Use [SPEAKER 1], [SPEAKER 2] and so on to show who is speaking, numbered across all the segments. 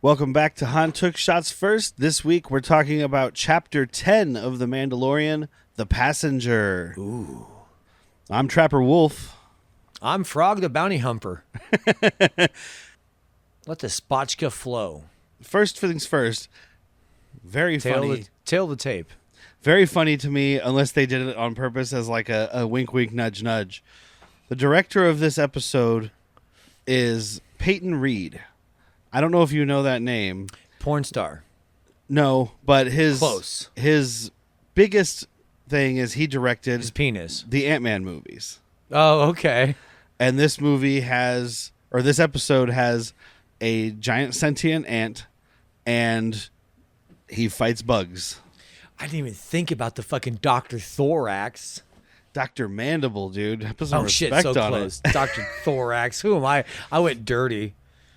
[SPEAKER 1] Welcome back to Han Took Shots First. This week we're talking about Chapter 10 of The Mandalorian, The Passenger.
[SPEAKER 2] Ooh.
[SPEAKER 1] I'm Trapper Wolf.
[SPEAKER 2] I'm Frog the Bounty Humper. Let the spotchka flow.
[SPEAKER 1] First things first, very funny.
[SPEAKER 2] Tail the tape.
[SPEAKER 1] Very funny to me, unless they did it on purpose as like a wink, wink, nudge, nudge. The director of this episode is Peyton Reed. I don't know if you know that name.
[SPEAKER 2] Porn star.
[SPEAKER 1] No, but
[SPEAKER 2] Close.
[SPEAKER 1] His biggest thing is he directed
[SPEAKER 2] His penis.
[SPEAKER 1] the Ant-Man movies.
[SPEAKER 2] Oh, okay.
[SPEAKER 1] And this this episode has a giant sentient ant, and he fights bugs.
[SPEAKER 2] I didn't even think about the fucking Dr. Thorax.
[SPEAKER 1] Dr. Mandible, dude. Put some
[SPEAKER 2] Oh, shit,
[SPEAKER 1] respect
[SPEAKER 2] so
[SPEAKER 1] on
[SPEAKER 2] close.
[SPEAKER 1] it.
[SPEAKER 2] Dr. Thorax. Who am I? I went dirty.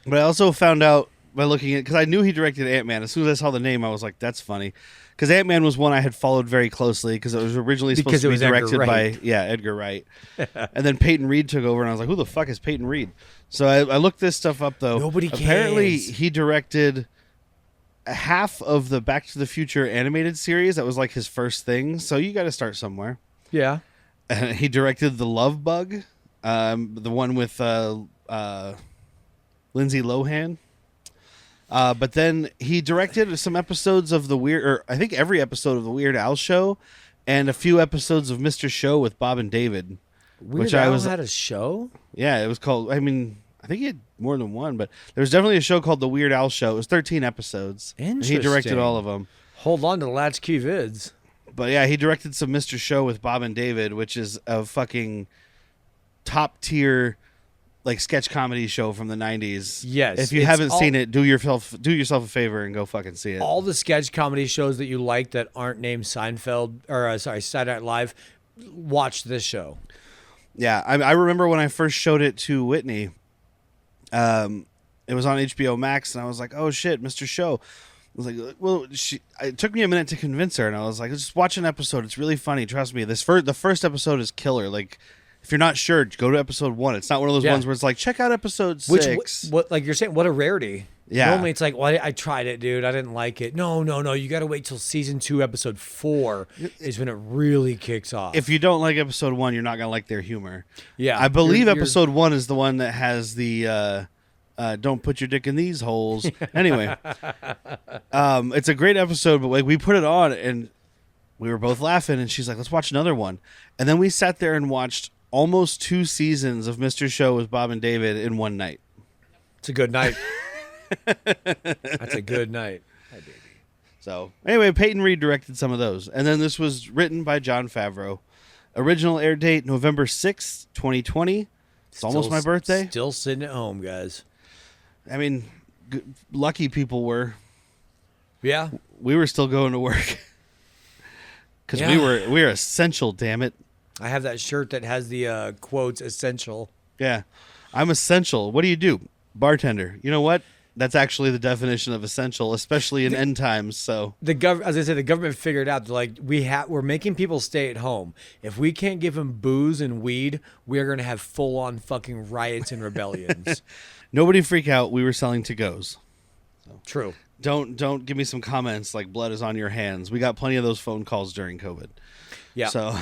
[SPEAKER 1] But I also found out by looking at, because I knew he directed Ant-Man. As soon as I saw the name, I was like, that's funny. Because Ant-Man was one I had followed very closely because it was originally supposed to be directed by Edgar Wright. And then Peyton Reed took over, and I was like, who the fuck is Peyton Reed? So I looked this stuff up, though.
[SPEAKER 2] Nobody cares.
[SPEAKER 1] Apparently, he directed half of the Back to the Future animated series. That was like his first thing. So you got to start somewhere.
[SPEAKER 2] Yeah.
[SPEAKER 1] And he directed The Love Bug, the one with Lindsay Lohan. But then he directed some episodes of I think every episode of the Weird Al Show, and a few episodes of Mr. Show with Bob and David.
[SPEAKER 2] Weird Al had a show?
[SPEAKER 1] Yeah, it was called, I think he had more than one, but there was definitely a show called The Weird Al Show. It was 13 episodes.
[SPEAKER 2] Interesting.
[SPEAKER 1] And he directed all of them.
[SPEAKER 2] Hold on to Latchkey Vids.
[SPEAKER 1] But yeah, he directed some Mr. Show with Bob and David, which is a fucking top tier like sketch comedy show from the 90s.
[SPEAKER 2] Yes.
[SPEAKER 1] If you haven't seen it, do yourself a favor and go fucking see it.
[SPEAKER 2] All the sketch comedy shows that you like that aren't named Seinfeld or Saturday Night Live, watch this show.
[SPEAKER 1] Yeah, I remember when I first showed it to Whitney. It was on HBO Max, and I was like, "Oh shit, Mr. Show." I was like, "Well," it took me a minute to convince her, and I was like, "Just watch an episode. It's really funny. Trust me. The first episode is killer. Like, if you're not sure, go to episode 1. It's not one of those ones where it's like, check out episode 6.
[SPEAKER 2] What like you're saying? What a rarity.
[SPEAKER 1] Yeah.
[SPEAKER 2] Normally it's like, well, I tried it, dude. I didn't like it. No. You got to wait till season 2, episode 4 is when it really kicks off.
[SPEAKER 1] If you don't like episode 1, you're not gonna like their humor.
[SPEAKER 2] Yeah,
[SPEAKER 1] I believe episode 1 is the one that has the "Don't put your dick in these holes." Anyway, it's a great episode. But like, we put it on and we were both laughing, and she's like, "Let's watch another one." And then we sat there and watched almost 2 seasons of Mr. Show with Bob and David in one night.
[SPEAKER 2] It's a good night. That's a good night. Hi, baby.
[SPEAKER 1] So anyway, Peyton Reed directed some of those. And then this was written by Jon Favreau. Original air date, November 6th, 2020. It's almost my birthday.
[SPEAKER 2] Still sitting at home, guys.
[SPEAKER 1] I mean, lucky people were.
[SPEAKER 2] Yeah.
[SPEAKER 1] We were still going to work. Because we were essential, damn it.
[SPEAKER 2] I have that shirt that has the quotes essential.
[SPEAKER 1] Yeah. I'm essential. What do? Bartender. You know what? That's actually the definition of essential, especially in end times. So
[SPEAKER 2] as I said, the government figured out like we're making people stay at home. If we can't give them booze and weed, we are going to have full on fucking riots and rebellions.
[SPEAKER 1] Nobody freak out. We were selling to-goes. So.
[SPEAKER 2] True.
[SPEAKER 1] Don't give me some comments like blood is on your hands. We got plenty of those phone calls during COVID.
[SPEAKER 2] Yeah.
[SPEAKER 1] So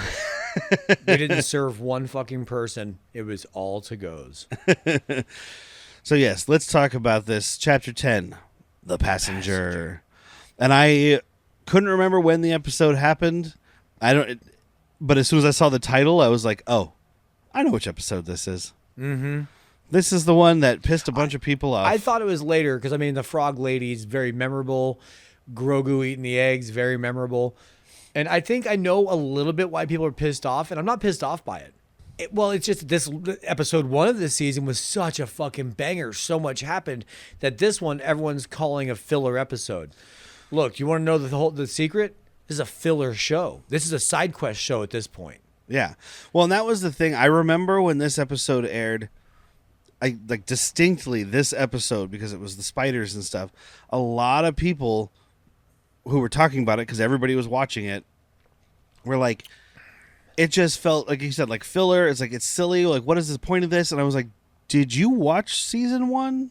[SPEAKER 2] we didn't serve one fucking person. It was all to-goes.
[SPEAKER 1] So yes, let's talk about this. Chapter 10, The Passenger. And I couldn't remember when the episode happened. But as soon as I saw the title, I was like, oh, I know which episode this is.
[SPEAKER 2] Mm-hmm.
[SPEAKER 1] This is the one that pissed a bunch of people off.
[SPEAKER 2] I thought it was later because, the frog lady is very memorable. Grogu eating the eggs, very memorable. And I think I know a little bit why people are pissed off, and I'm not pissed off by it. It's just this episode 1 of this season was such a fucking banger. So much happened that this one, everyone's calling a filler episode. Look, you want to know the secret? This is a filler show. This is a side quest show at this point.
[SPEAKER 1] Yeah. Well, and that was the thing. I remember when this episode aired, I like distinctly this episode because it was the spiders and stuff. A lot of people who were talking about it because everybody was watching it were like, it just felt like you said, like filler. It's like, it's silly. Like, what is the point of this? And I was like, did you watch season 1?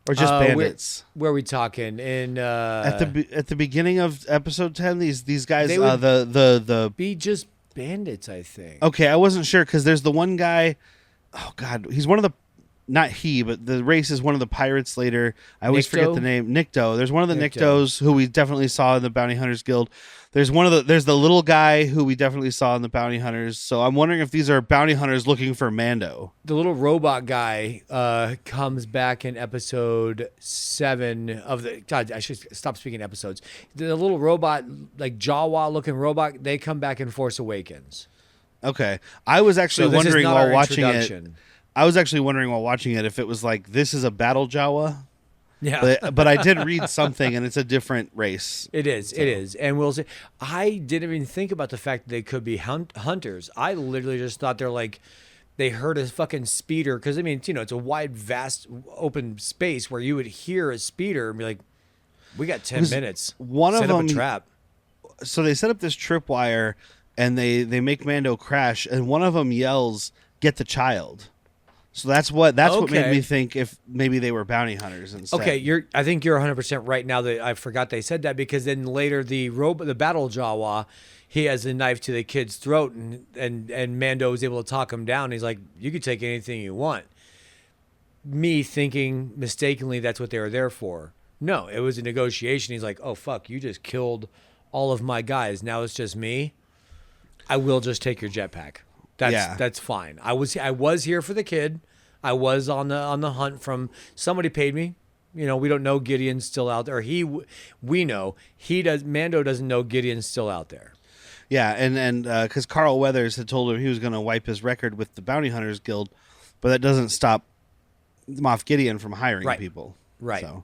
[SPEAKER 1] or just bandits?
[SPEAKER 2] Where we talking? In
[SPEAKER 1] At the beginning of episode 10, these guys,
[SPEAKER 2] They would
[SPEAKER 1] the
[SPEAKER 2] be just bandits, I think.
[SPEAKER 1] okay, I wasn't sure because there's the one guy. Oh God, he's one of the. Not he, but the race is one of the pirates later. I always forget the name. Nikto. There's one of the Niktos who we definitely saw in the Bounty Hunters Guild. There's the little guy who we definitely saw in the Bounty Hunters. So I'm wondering if these are bounty hunters looking for Mando.
[SPEAKER 2] The little robot guy comes back in episode 7 of the. God, I should stop speaking episodes. The little robot, like Jawa looking robot, they come back in Force Awakens.
[SPEAKER 1] Okay, I was actually wondering while watching it. I was actually wondering while watching it if it was like this is a battle Jawa.
[SPEAKER 2] Yeah,
[SPEAKER 1] but I did read something, and it's a different race.
[SPEAKER 2] It is. So. It is. And we'll see. I didn't even think about the fact that they could be hunters. I literally just thought they're like, they heard a fucking speeder. Because, I mean, it's a wide, vast, open space where you would hear a speeder and be like, we got 10 minutes.
[SPEAKER 1] One
[SPEAKER 2] set
[SPEAKER 1] of
[SPEAKER 2] up
[SPEAKER 1] them,
[SPEAKER 2] a trap.
[SPEAKER 1] So they set up this tripwire, and they make Mando crash, and one of them yells, "Get the child." So that's what made me think if maybe they were bounty hunters instead.
[SPEAKER 2] Okay, I think you're 100% right now that I forgot they said that, because then later the battle Jawa, he has a knife to the kid's throat, and Mando is able to talk him down. He's like, "You could take anything you want." Me thinking mistakenly that's what they were there for. No, it was a negotiation. He's like, "Oh fuck, you just killed all of my guys. Now it's just me. I will just take your jetpack." That's fine. I was here for the kid. I was on the hunt from somebody paid me. We don't know Gideon's still out there. We know he does. Mando doesn't know Gideon's still out there.
[SPEAKER 1] Yeah, and because Carl Weathers had told him he was going to wipe his record with the Bounty Hunters Guild, but that doesn't stop Moff Gideon from hiring people.
[SPEAKER 2] Right.
[SPEAKER 1] So,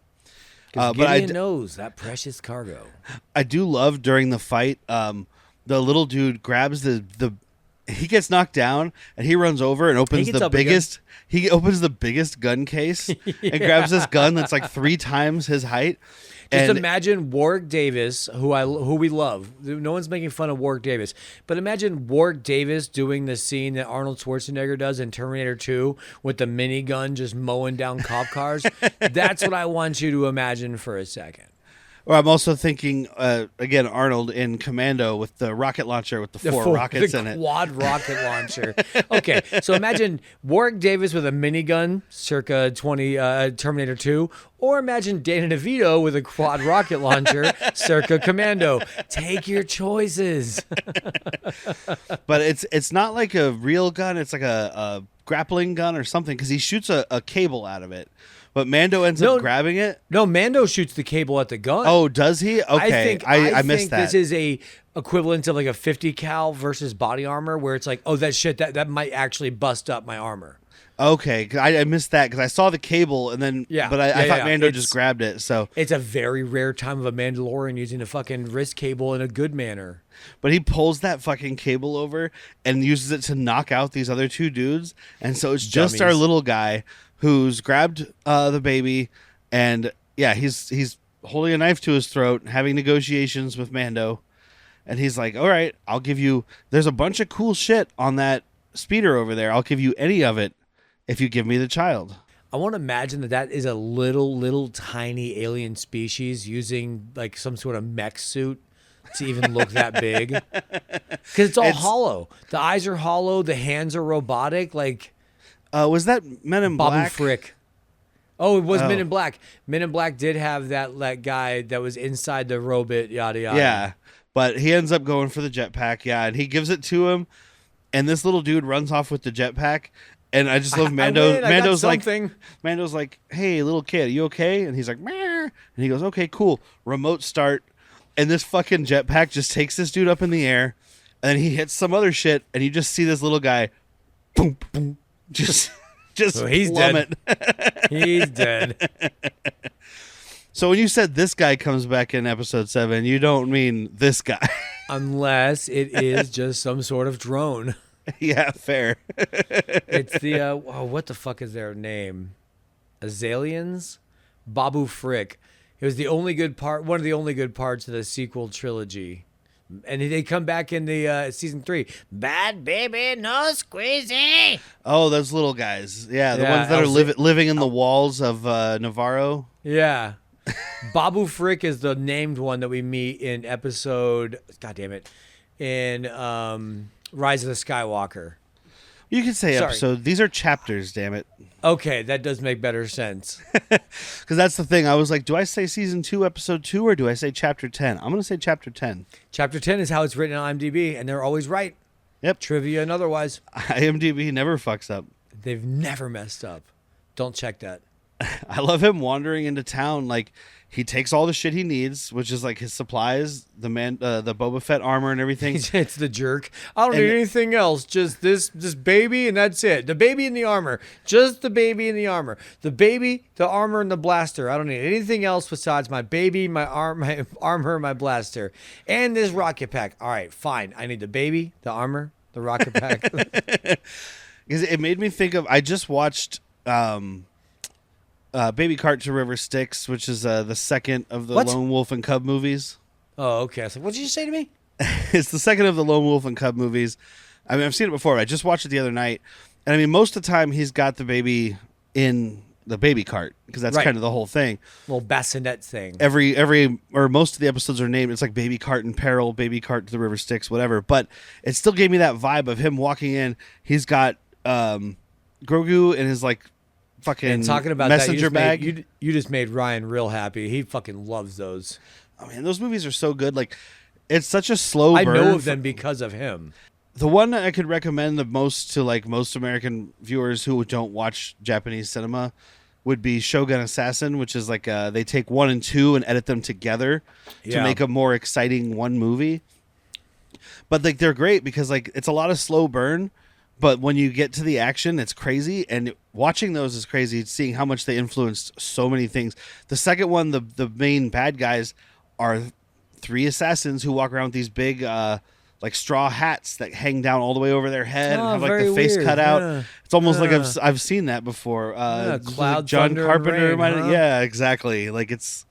[SPEAKER 2] but Gideon knows that precious cargo.
[SPEAKER 1] I do love during the fight. The little dude grabs he gets knocked down and he runs over and opens the biggest. He opens the biggest gun case and grabs this gun that's like 3 times his height.
[SPEAKER 2] Just imagine Warwick Davis, who we love. No one's making fun of Warwick Davis, but imagine Warwick Davis doing the scene that Arnold Schwarzenegger does in Terminator 2 with the minigun just mowing down cop cars. That's what I want you to imagine for a second.
[SPEAKER 1] Or I'm also thinking, again, Arnold in Commando with the rocket launcher with the 4 rockets in it.
[SPEAKER 2] The quad rocket launcher. Okay, so imagine Warwick Davis with a minigun, circa Terminator 2, or imagine Danny DeVito with a quad rocket launcher, circa Commando. Take your choices.
[SPEAKER 1] But it's not like a real gun. It's like a grappling gun or something, because he shoots a cable out of it. But Mando ends up grabbing it?
[SPEAKER 2] No, Mando shoots the cable at the gun.
[SPEAKER 1] Oh, does he? Okay, I missed that.
[SPEAKER 2] This is a equivalent of like a 50 cal versus body armor, where it's like, oh, that might actually bust up my armor.
[SPEAKER 1] Okay, I missed that because I saw the cable and then, but I thought Mando just grabbed it. So
[SPEAKER 2] it's a very rare time of a Mandalorian using a fucking wrist cable in a good manner.
[SPEAKER 1] But he pulls that fucking cable over and uses it to knock out these other 2 dudes, and so it's just our little guy who's grabbed the baby, and he's holding a knife to his throat, having negotiations with Mando, and he's like, "All right, I'll give you. There's a bunch of cool shit on that speeder over there. I'll give you any of it if you give me the child."
[SPEAKER 2] I want to imagine that is a little tiny alien species using like some sort of mech suit to even look that big, because it's all hollow. The eyes are hollow. The hands are robotic. Like.
[SPEAKER 1] Was that Men in Black?
[SPEAKER 2] Babu Frick. Oh, it was Men in Black. Men in Black did have that guy that was inside the robot, yada, yada.
[SPEAKER 1] Yeah, but he ends up going for the jetpack, and he gives it to him, and this little dude runs off with the jetpack, and I just love Mando. Mando's like, "Hey, little kid, are you okay?" And he's like, "Meh," and he goes, "Okay, cool." Remote start, and this fucking jetpack just takes this dude up in the air, and then he hits some other shit, and you just see this little guy, boom, boom. Just
[SPEAKER 2] he's
[SPEAKER 1] plummet.
[SPEAKER 2] Dead. He's dead.
[SPEAKER 1] So when you said this guy comes back in episode 7, you don't mean this guy.
[SPEAKER 2] Unless it is just some sort of drone.
[SPEAKER 1] Yeah, fair.
[SPEAKER 2] It's the, what the fuck is their name? Azalians? Babu Frick. It was the only good part, one of the only good parts of the sequel trilogy. And they come back in the season 3. Bad baby, no squeezy.
[SPEAKER 1] Oh, those little guys. Yeah, the
[SPEAKER 2] Yeah,
[SPEAKER 1] ones that are living in the walls of Navarro.
[SPEAKER 2] Yeah. Babu Frick is the named one that we meet in episode, God damn it, in Rise of the Skywalker.
[SPEAKER 1] You can say
[SPEAKER 2] Sorry.
[SPEAKER 1] episode. These are chapters, damn it.
[SPEAKER 2] Okay, that does make better sense.
[SPEAKER 1] Because that's the thing. I was like, do I say season 2, episode 2, or do I say chapter 10? I'm going to say chapter 10.
[SPEAKER 2] Chapter 10 is how it's written on IMDb, and they're always right.
[SPEAKER 1] Yep.
[SPEAKER 2] Trivia and otherwise.
[SPEAKER 1] IMDb never fucks up.
[SPEAKER 2] They've never messed up. Don't check that.
[SPEAKER 1] I love him wandering into town. Like, he takes all the shit he needs, which is like his supplies, the Boba Fett armor and everything.
[SPEAKER 2] It's the jerk. I don't need anything else. Just this baby, and that's it. The baby and the armor. Just the baby and the armor. The baby, the armor, and the blaster. I don't need anything else besides my baby, my armor, my blaster, and this rocket pack. All right, fine. I need the baby, the armor, the rocket pack.
[SPEAKER 1] Because it made me think of. I just watched. Baby Cart to River Styx, which is the second of the Lone Wolf and Cub movies.
[SPEAKER 2] Oh, okay. I was like, what did you say to me?
[SPEAKER 1] It's the second of the Lone Wolf and Cub movies. I mean, I've seen it before. I just watched it the other night. And I mean, most of the time he's got the baby in the baby cart because that's kind of the whole thing.
[SPEAKER 2] Little bassinet thing.
[SPEAKER 1] Most of the episodes are named. It's like Baby Cart in Peril, Baby Cart to the River Styx, whatever. But it still gave me that vibe of him walking in. He's got Grogu in his like fucking
[SPEAKER 2] and talking about
[SPEAKER 1] messenger
[SPEAKER 2] that,
[SPEAKER 1] bag.
[SPEAKER 2] You just made Ryan real happy. He fucking loves those.
[SPEAKER 1] Oh man, those movies are so good. Like, it's such a slow burn.
[SPEAKER 2] I know of them because of him.
[SPEAKER 1] The one that I could recommend the most to like most American viewers who don't watch Japanese cinema would be Shogun Assassin, which is like they take 1 and 2 and edit them together to make a more exciting one movie. But like they're great because like it's a lot of slow burn. But when you get to the action, it's crazy. And watching those is crazy, seeing how much they influenced so many things. The second one, the main bad guys are 3 assassins who walk around with these big like straw hats that hang down all the way over their head and have like the face cut out. Yeah. It's almost like I've seen that before.
[SPEAKER 2] Cloud,
[SPEAKER 1] John
[SPEAKER 2] Thunder,
[SPEAKER 1] Carpenter.
[SPEAKER 2] and Rain, huh?
[SPEAKER 1] Yeah, exactly. Like it's...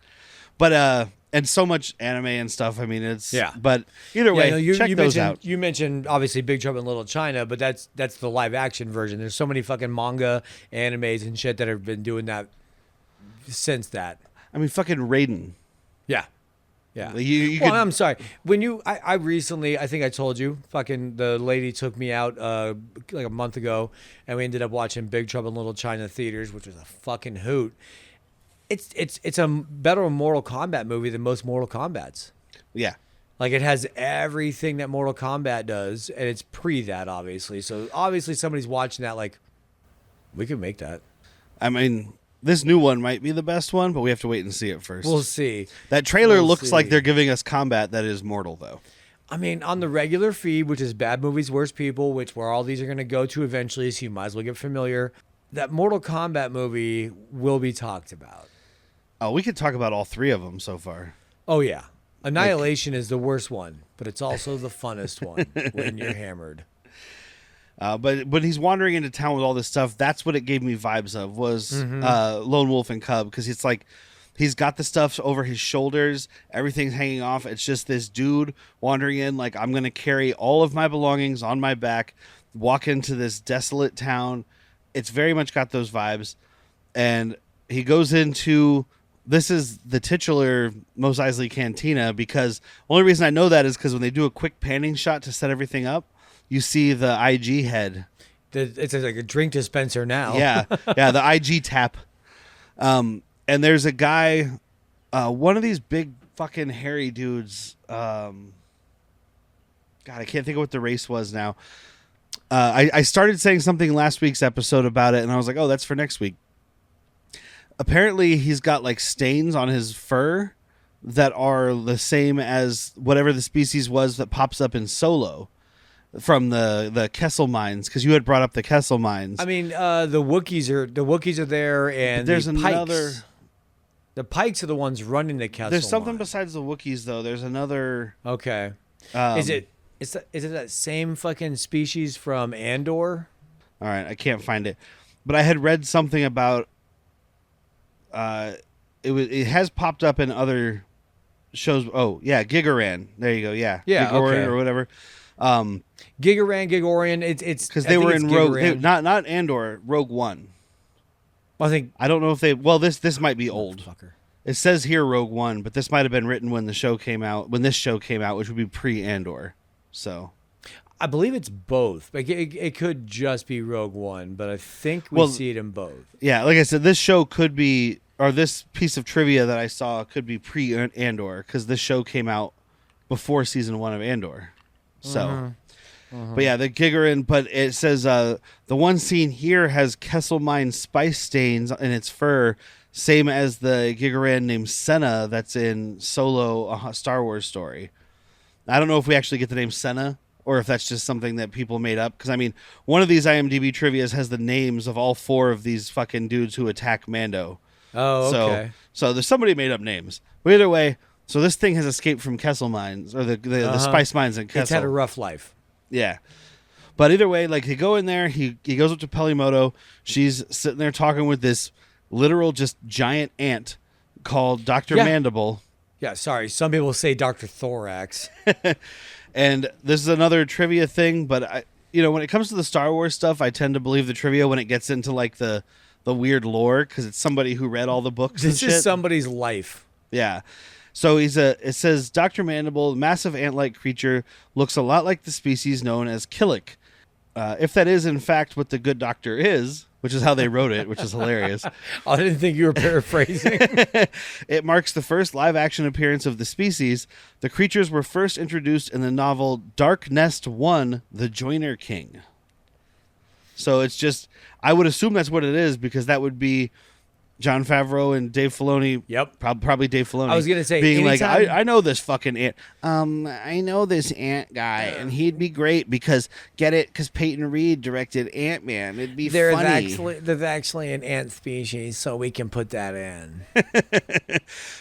[SPEAKER 1] But... and so much anime and stuff. I mean, it's But either way, check those out.
[SPEAKER 2] You mentioned obviously Big Trouble in Little China, but that's the live action version. There's so many fucking manga, animes, and shit that have been doing that since that.
[SPEAKER 1] I mean, fucking Raiden.
[SPEAKER 2] Yeah. I'm sorry. When I recently, I think I told you, fucking the lady took me out like a month ago, and we ended up watching Big Trouble in Little China theaters, which was a fucking hoot. It's a better Mortal Kombat movie than most Mortal Kombats.
[SPEAKER 1] Yeah.
[SPEAKER 2] Like it has everything that Mortal Kombat does, and it's pre that, obviously. So obviously somebody's watching that like, we could make that.
[SPEAKER 1] I mean, this new one might be the best one, but we have to wait and see it first.
[SPEAKER 2] We'll see.
[SPEAKER 1] That trailer looks like they're giving us combat that is mortal, though.
[SPEAKER 2] I mean, on the regular feed, which is Bad Movies, Worst People, where all these are going to go to eventually, so you might as well get familiar. That Mortal Kombat movie will be talked about.
[SPEAKER 1] Oh, we could talk about all 3 of them so far.
[SPEAKER 2] Oh, yeah. Annihilation is the worst one, but it's also the funnest one when you're hammered.
[SPEAKER 1] But he's wandering into town with all this stuff. That's what it gave me vibes of, was Lone Wolf and Cub, because it's like he's got the stuff over his shoulders. Everything's hanging off. It's just this dude wandering in like, I'm going to carry all of my belongings on my back, walk into this desolate town. It's very much got those vibes. And he goes into... This is the titular Mos Eisley Cantina, because only reason I know that is because when they do a quick panning shot to set everything up, you see the IG head.
[SPEAKER 2] It's like a drink dispenser now.
[SPEAKER 1] Yeah, the IG tap. And there's a guy, one of these big fucking hairy dudes. God, I can't think of what the race was now. I started saying something last week's episode about it, and I was like, oh, that's for next week. Apparently, he's got like stains on his fur that are the same as whatever the species was that pops up in Solo from the Kessel mines. Because you had brought up the Kessel mines.
[SPEAKER 2] I mean, the Wookiees are there, and
[SPEAKER 1] there's
[SPEAKER 2] the Pikes.
[SPEAKER 1] another.
[SPEAKER 2] The Pikes are the ones running the Kessel.
[SPEAKER 1] There's something
[SPEAKER 2] mine.
[SPEAKER 1] besides the Wookiees though. There's another.
[SPEAKER 2] Okay. Is it that same fucking species from Andor?
[SPEAKER 1] All right, I can't find it, but I had read something about. It has popped up in other shows. Oh yeah, Gigaran. There you go. Yeah,
[SPEAKER 2] Yeah,
[SPEAKER 1] Gigaran
[SPEAKER 2] okay.
[SPEAKER 1] or whatever.
[SPEAKER 2] Gigaran, Gigorian. It's
[SPEAKER 1] Because
[SPEAKER 2] I
[SPEAKER 1] they
[SPEAKER 2] think
[SPEAKER 1] were
[SPEAKER 2] it's
[SPEAKER 1] in Rogue,
[SPEAKER 2] Gigaran.
[SPEAKER 1] not Andor, Rogue One.
[SPEAKER 2] I think.
[SPEAKER 1] I don't know if they. Well, this might be old.
[SPEAKER 2] Fucker.
[SPEAKER 1] It says here Rogue One, but this might have been written when the show came out. When this show came out, which would be pre-Andor. So
[SPEAKER 2] I believe it's both. Like it could just be Rogue One, but I think we see it in both.
[SPEAKER 1] yeah, like I said, this show could be, or this piece of trivia that I saw could be pre-Andor because this show came out before season 1 of Andor. So, but yeah, the Gigaran. But it says the one scene here has Kesselmine spice stains in its fur, same as the Gigaran named Senna that's in Solo, a Star Wars story. I don't know if we actually get the name Senna or if that's just something that people made up. Because, I mean, one of these IMDb trivias has the names of all 4 of these fucking dudes who attack Mando.
[SPEAKER 2] Oh, okay.
[SPEAKER 1] So there's somebody made up names. But either way, so this thing has escaped from Kessel mines, or the spice mines in Kessel.
[SPEAKER 2] It's had a rough life.
[SPEAKER 1] Yeah. But either way, like, they go in there, he goes up to Pelimoto. She's sitting there talking with this literal just giant ant called Dr. Mandible.
[SPEAKER 2] Yeah, sorry. Some people say Dr. Thorax.
[SPEAKER 1] And this is another trivia thing, but when it comes to the Star Wars stuff, I tend to believe the trivia when it gets into like the weird lore because it's somebody who read all the books.
[SPEAKER 2] This
[SPEAKER 1] and shit.
[SPEAKER 2] is somebody's life.
[SPEAKER 1] Yeah. So it says Dr. Mandible, massive ant-like creature, looks a lot like the species known as Killick. If that is in fact what the good doctor is, which is how they wrote it, which is hilarious.
[SPEAKER 2] I didn't think you were paraphrasing.
[SPEAKER 1] It marks the first live-action appearance of the species. The creatures were first introduced in the novel Dark Nest 1, The Joiner King. So it's just, I would assume that's what it is because that would be Jon Favreau and Dave Filoni.
[SPEAKER 2] Yep.
[SPEAKER 1] Probably Dave Filoni.
[SPEAKER 2] I was going to say,
[SPEAKER 1] being like,
[SPEAKER 2] anytime-
[SPEAKER 1] I know this fucking ant. I know this ant guy, and he'd be great because, get it? Because Peyton Reed directed Ant-Man. It'd be funny.
[SPEAKER 2] There's actually an ant species, so we can put that in.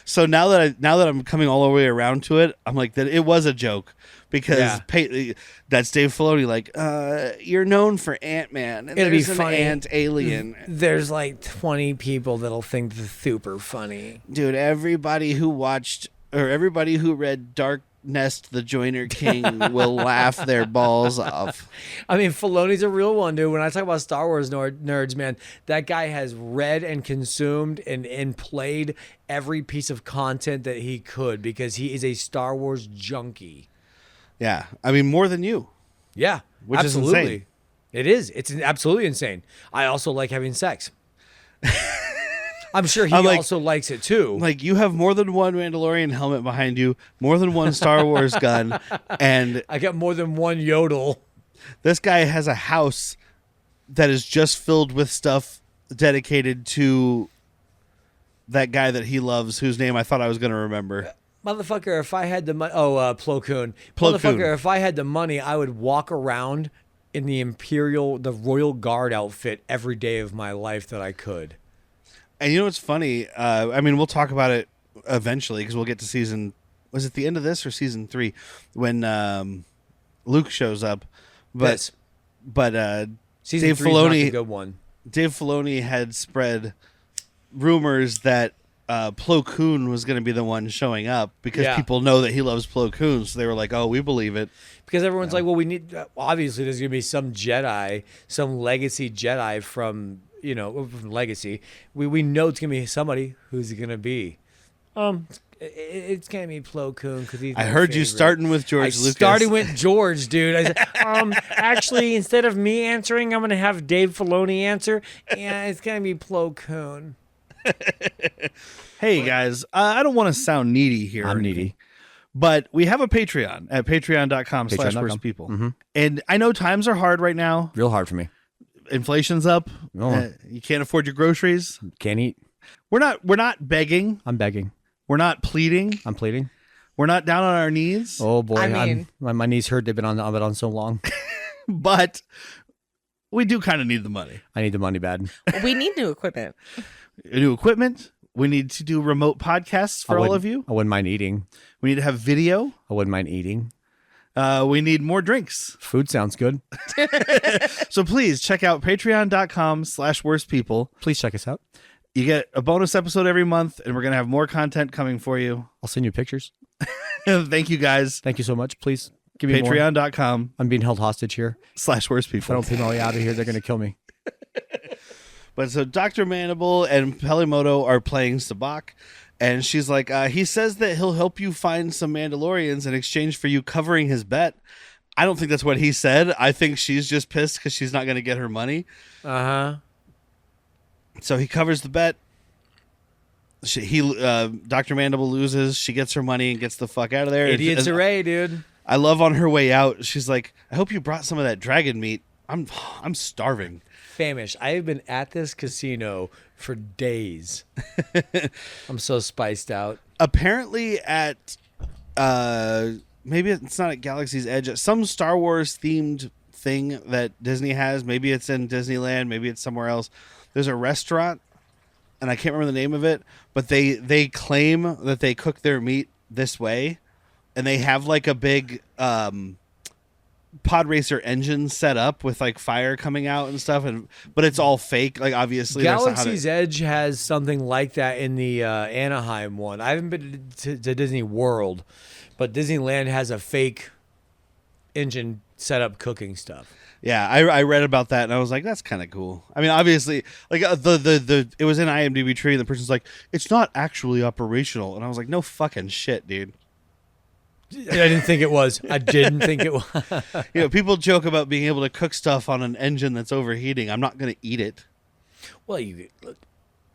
[SPEAKER 1] So now that I'm coming all the way around to it, I'm like that it was a joke because that's Dave Filoni. Like, you're known for Ant-Man, and
[SPEAKER 2] It'd be
[SPEAKER 1] there's an
[SPEAKER 2] funny.
[SPEAKER 1] ant alien.
[SPEAKER 2] There's like 20 people that'll think this is super funny.
[SPEAKER 1] Dude, everybody who read Dark Nest, The Joiner King will laugh their balls off.
[SPEAKER 2] I mean, Filoni's a real one, dude. When I talk about Star Wars nerds, man, that guy has read and consumed and played every piece of content that he could because he is a Star Wars junkie.
[SPEAKER 1] Yeah, I mean more than you.
[SPEAKER 2] Yeah,
[SPEAKER 1] Which is
[SPEAKER 2] absolutely.
[SPEAKER 1] insane.
[SPEAKER 2] It is. It's absolutely insane. I also like having sex. I'm sure he also likes it too.
[SPEAKER 1] Like, you have more than one Mandalorian helmet behind you, more than one Star Wars gun, and
[SPEAKER 2] I got more than one yodel.
[SPEAKER 1] this guy has a house that is just filled with stuff dedicated to that guy that he loves, whose name I thought I was going to remember.
[SPEAKER 2] Motherfucker, if I had the money... Plo Koon.
[SPEAKER 1] Plo Koon.
[SPEAKER 2] Motherfucker, if I had the money, I would walk around in the Royal Guard outfit every day of my life that I could.
[SPEAKER 1] And you know what's funny? I mean, we'll talk about it eventually because we'll get to season... Was it the end of this or season 3? When Luke shows up. But
[SPEAKER 2] Season
[SPEAKER 1] Dave
[SPEAKER 2] 3 is not the
[SPEAKER 1] Filoni...
[SPEAKER 2] good one.
[SPEAKER 1] Dave Filoni had spread rumors that Plo Koon was going to be the one showing up because people know that he loves Plo Koon. So they were like, oh, we believe it.
[SPEAKER 2] Because everyone's like, well, we need... obviously, there's going to be some Jedi, some legacy Jedi from Legacy. We know it's going to be somebody. Who's it going to be? It's going to be Plo Koon because he's.
[SPEAKER 1] I heard you starting with George Lucas.
[SPEAKER 2] Starting with George, dude. I said, actually, instead of me answering, I'm going to have Dave Filoni answer. Yeah, it's going to be Plo Koon.
[SPEAKER 1] Hey, guys, I don't want to sound needy here.
[SPEAKER 2] I'm needy.
[SPEAKER 1] But we have a Patreon at patreon.com/worstpeople.
[SPEAKER 2] Mm-hmm.
[SPEAKER 1] And I know times are hard right now.
[SPEAKER 2] Real hard for me.
[SPEAKER 1] Inflation's up.
[SPEAKER 2] Oh.
[SPEAKER 1] You can't afford your groceries.
[SPEAKER 2] Can't eat.
[SPEAKER 1] We're not begging.
[SPEAKER 2] I'm begging.
[SPEAKER 1] We're not pleading.
[SPEAKER 2] I'm pleading.
[SPEAKER 1] We're not down on our knees.
[SPEAKER 2] Oh boy,
[SPEAKER 3] I mean,
[SPEAKER 2] my knees hurt. They've been on so long.
[SPEAKER 1] But we do kind of need the money.
[SPEAKER 2] I need the money bad.
[SPEAKER 3] we need new equipment.
[SPEAKER 1] New equipment. We need to do remote podcasts for all of you.
[SPEAKER 2] I wouldn't mind eating.
[SPEAKER 1] We need to have video.
[SPEAKER 2] I wouldn't mind eating.
[SPEAKER 1] We need more drinks.
[SPEAKER 2] Food sounds good.
[SPEAKER 1] So please check out patreon.com/worstpeople.
[SPEAKER 2] Please check us out.
[SPEAKER 1] You get a bonus episode every month, and we're going to have more content coming for you.
[SPEAKER 2] I'll send you pictures.
[SPEAKER 1] Thank you guys.
[SPEAKER 2] Thank you so much. Please give me more.
[SPEAKER 1] Patreon.com
[SPEAKER 2] I'm being held hostage here.
[SPEAKER 1] /worst
[SPEAKER 2] If I
[SPEAKER 1] people.
[SPEAKER 2] don't pay my way out of here, they're going to kill me.
[SPEAKER 1] But so Dr. Mandible and Pelimoto are playing Sabak, and she's like, he says that he'll help you find some Mandalorians in exchange for you covering his bet. I don't think that's what he said. I think she's just pissed because she's not going to get her money.
[SPEAKER 2] Uh-huh.
[SPEAKER 1] So he covers the bet. Dr. Mandible loses. She gets her money and gets the fuck out of there.
[SPEAKER 2] Idiots array, dude.
[SPEAKER 1] I love on her way out. She's like, I hope you brought some of that dragon meat. I'm starving.
[SPEAKER 2] Famished. I have been at this casino for days. I'm so spiced out.
[SPEAKER 1] Apparently at maybe it's not at Galaxy's Edge, at some Star Wars themed thing that Disney has. Maybe it's in Disneyland, maybe it's somewhere else. There's a restaurant, and I can't remember the name of it, but they claim that they cook their meat this way, and they have like a big pod racer engine set up with like fire coming out and stuff, but it's all fake. Like obviously,
[SPEAKER 2] Galaxy's Edge has something like that in the Anaheim one. I haven't been to Disney World, but Disneyland has a fake engine set up cooking stuff.
[SPEAKER 1] Yeah, I read about that and I was like, that's kind of cool. I mean, obviously, like the it was in IMDb Tree, and the person's like, it's not actually operational, and I was like, no fucking shit, dude.
[SPEAKER 2] I didn't think it was. I didn't think it was.
[SPEAKER 1] You know, people joke about being able to cook stuff on an engine that's overheating. I'm not going to eat it.
[SPEAKER 2] Well,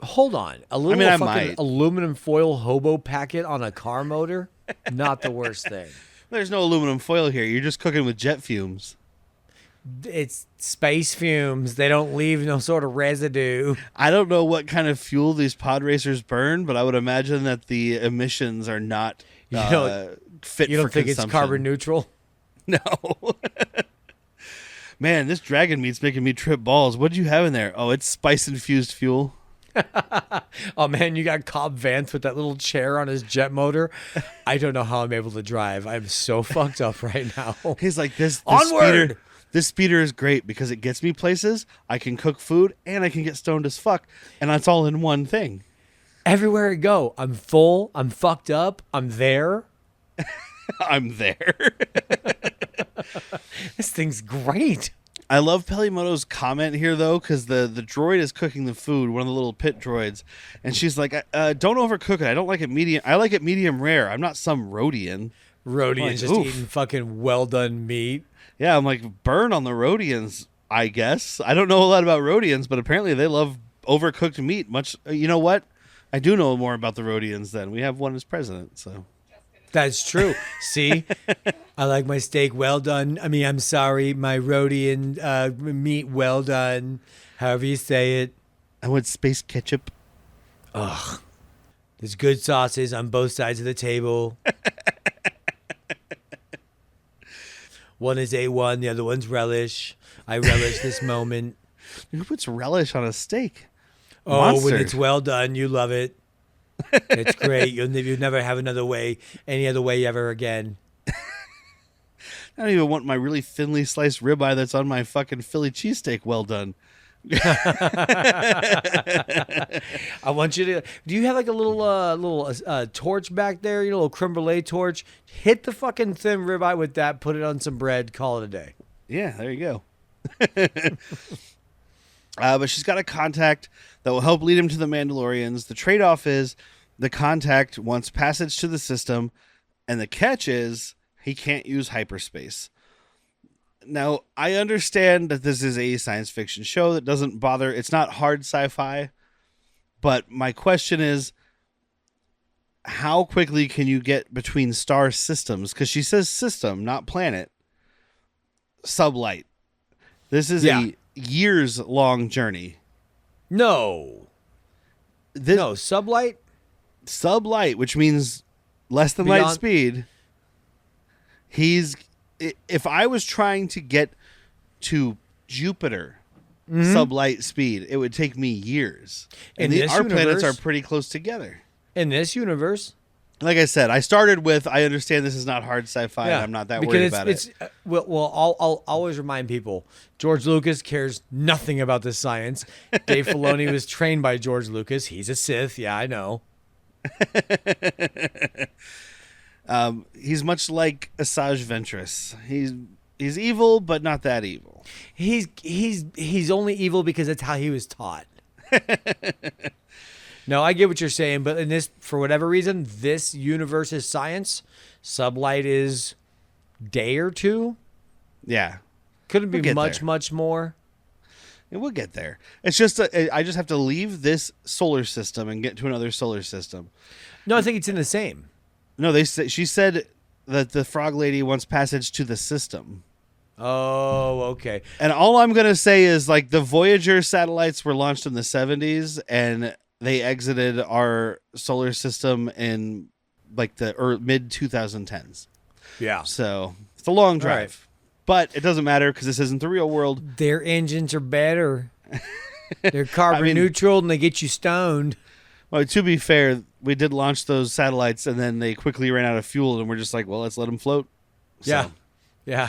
[SPEAKER 2] hold on. A little
[SPEAKER 1] I
[SPEAKER 2] fucking
[SPEAKER 1] might.
[SPEAKER 2] aluminum foil hobo packet on a car motor, not the worst thing.
[SPEAKER 1] There's no aluminum foil here. You're just cooking with jet fumes.
[SPEAKER 2] It's space fumes. They don't leave no sort of residue.
[SPEAKER 1] I don't know what kind of fuel these pod racers burn, but I would imagine that the emissions are not fit for consumption.
[SPEAKER 2] You don't think it's carbon neutral?
[SPEAKER 1] No. Man, this dragon meat's making me trip balls. What did you have in there? Oh, it's spice-infused fuel.
[SPEAKER 2] Oh, man, you got Cobb Vanth with that little chair on his jet motor. I don't know how I'm able to drive. I'm so fucked up right now.
[SPEAKER 1] He's like, this
[SPEAKER 2] Onward!
[SPEAKER 1] speeder. This speeder is great because it gets me places. I can cook food and I can get stoned as fuck. And that's all in one thing.
[SPEAKER 2] Everywhere I go, I'm full. I'm fucked up. I'm there.
[SPEAKER 1] I'm there.
[SPEAKER 2] This thing's great.
[SPEAKER 1] I love Pelimoto's comment here, though, because the droid is cooking the food, one of the little pit droids. And she's like, don't overcook it. I don't like it medium. I like it medium rare. I'm not some Rhodian.
[SPEAKER 2] Rhodian's
[SPEAKER 1] Like,
[SPEAKER 2] just
[SPEAKER 1] oof.
[SPEAKER 2] eating fucking well-done meat.
[SPEAKER 1] Yeah, I'm like, burn on the Rhodians, I guess. I don't know a lot about Rhodians, but apparently they love overcooked meat. Much, you know what? I do know more about the Rhodians than we have one as president, so.
[SPEAKER 2] That's true. See? I like my steak well done. I mean, I'm sorry, my Rhodian meat well done. However you say it.
[SPEAKER 1] I want space ketchup.
[SPEAKER 2] Ugh. There's good sauces on both sides of the table. One is A1, the other one's relish. I relish this moment.
[SPEAKER 1] Who puts relish on a steak?
[SPEAKER 2] Oh,
[SPEAKER 1] Monster.
[SPEAKER 2] when it's well done, you love it. It's great. You'll never have any other way ever again.
[SPEAKER 1] I don't even want my really thinly sliced ribeye that's on my fucking Philly cheesesteak well done.
[SPEAKER 2] I want you to. Do you have like a little torch back there? You know, a little creme brulee torch. Hit the fucking thin ribeye with that. Put it on some bread. Call it a day.
[SPEAKER 1] Yeah, there you go. But she's got a contact that will help lead him to the Mandalorians. The trade-off is the contact wants passage to the system, and the catch is he can't use hyperspace. Now, I understand that this is a science fiction show that doesn't bother. It's not hard sci-fi. But my question is, how quickly can you get between star systems? Because she says system, not planet. Sublight. This is a years-long journey.
[SPEAKER 2] No, sublight.
[SPEAKER 1] Sublight, which means less than light speed. If I was trying to get to Jupiter, sublight speed, it would take me years. And our planets are pretty close together.
[SPEAKER 2] In this universe,
[SPEAKER 1] like I said, I started with, I understand this is not hard sci-fi, and I'm not that worried about it.
[SPEAKER 2] I'll always remind people, George Lucas cares nothing about this science. Dave Filoni was trained by George Lucas. He's a Sith. Yeah, I know.
[SPEAKER 1] He's much like Asajj Ventress. He's evil, but not that evil.
[SPEAKER 2] He's only evil because that's how he was taught. No, I get what you're saying, but in this, for whatever reason, this universe is science. Sublight is day or two.
[SPEAKER 1] Yeah.
[SPEAKER 2] Couldn't be much more.
[SPEAKER 1] And we'll get there. It's just I just have to leave this solar system and get to another solar system.
[SPEAKER 2] No, I think it's in the same.
[SPEAKER 1] No, she said that the frog lady wants passage to the system.
[SPEAKER 2] Oh, okay.
[SPEAKER 1] And all I'm going to say is like the Voyager satellites were launched in the 70s and they exited our solar system in like the mid 2010s.
[SPEAKER 2] Yeah.
[SPEAKER 1] So it's a long drive.
[SPEAKER 2] Right.
[SPEAKER 1] But it doesn't matter because this isn't the real world.
[SPEAKER 2] Their engines are better. They're carbon neutral and they get you stoned.
[SPEAKER 1] Well, to be fair, we did launch those satellites and then they quickly ran out of fuel and we're just like, well, let's let them float.
[SPEAKER 2] Yeah.
[SPEAKER 1] So.
[SPEAKER 2] Yeah.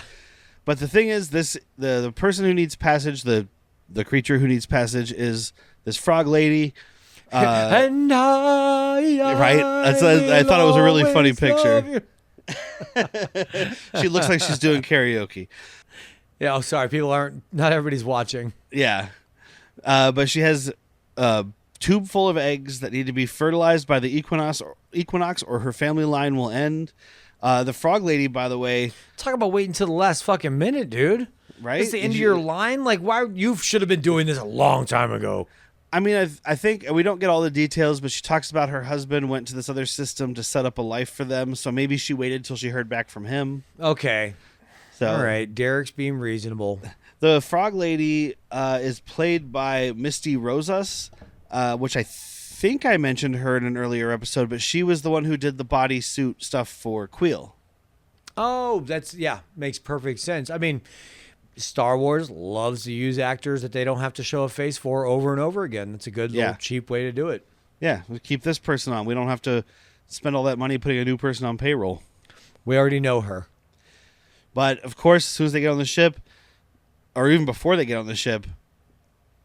[SPEAKER 1] But the thing is, the person who needs passage, the creature who needs passage is this frog lady.
[SPEAKER 2] And
[SPEAKER 1] right? I thought it was a really funny picture. She looks like she's doing karaoke.
[SPEAKER 2] Yeah, oh, sorry. Not everybody's watching.
[SPEAKER 1] Yeah. But she has a tube full of eggs that need to be fertilized by the equinox or her family line will end. The frog lady, by the way.
[SPEAKER 2] Talk about waiting until the last fucking minute, dude.
[SPEAKER 1] Right?
[SPEAKER 2] It's the end of your line. Like, why? You should have been doing this a long time ago.
[SPEAKER 1] I mean, I think we don't get all the details, but she talks about her husband went to this other system to set up a life for them. So maybe she waited till she heard back from him.
[SPEAKER 2] Okay.
[SPEAKER 1] So,
[SPEAKER 2] all right. Derek's being reasonable.
[SPEAKER 1] The frog lady is played by Misty Rosas, which I think I mentioned her in an earlier episode, but she was the one who did the bodysuit stuff for Queel.
[SPEAKER 2] Oh, makes perfect sense. I mean, Star Wars loves to use actors that they don't have to show a face for over and over again. That's a good little cheap way to do it.
[SPEAKER 1] Yeah, we keep this person on. We don't have to spend all that money putting a new person on payroll.
[SPEAKER 2] We already know her.
[SPEAKER 1] But, of course, as soon as they get on the ship, or even before they get on the ship,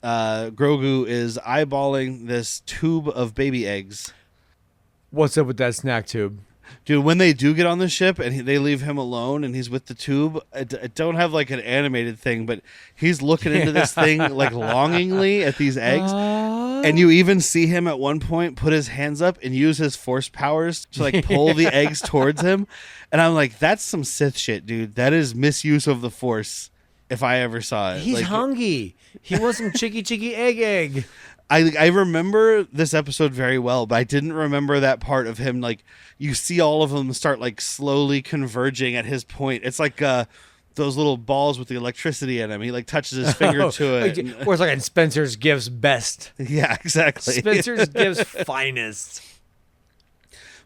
[SPEAKER 1] Grogu is eyeballing this tube of baby eggs.
[SPEAKER 2] What's up with that snack tube?
[SPEAKER 1] Dude, when they do get on the ship and they leave him alone and he's with the tube, I don't have like an animated thing, but he's looking into this thing like longingly at these eggs. And you even see him at one point put his hands up and use his force powers to like pull the eggs towards him. And I'm like, that's some Sith shit, dude. That is misuse of the force if I ever saw it.
[SPEAKER 2] He's hungry. He wants some chicky egg.
[SPEAKER 1] I remember this episode very well, but I didn't remember that part of him. Like, you see all of them start like slowly converging at his point. It's like those little balls with the electricity in him. He like touches his finger to it.
[SPEAKER 2] Or it's like in Spencer's Gifts best.
[SPEAKER 1] Yeah, exactly.
[SPEAKER 2] Spencer's Gifts finest.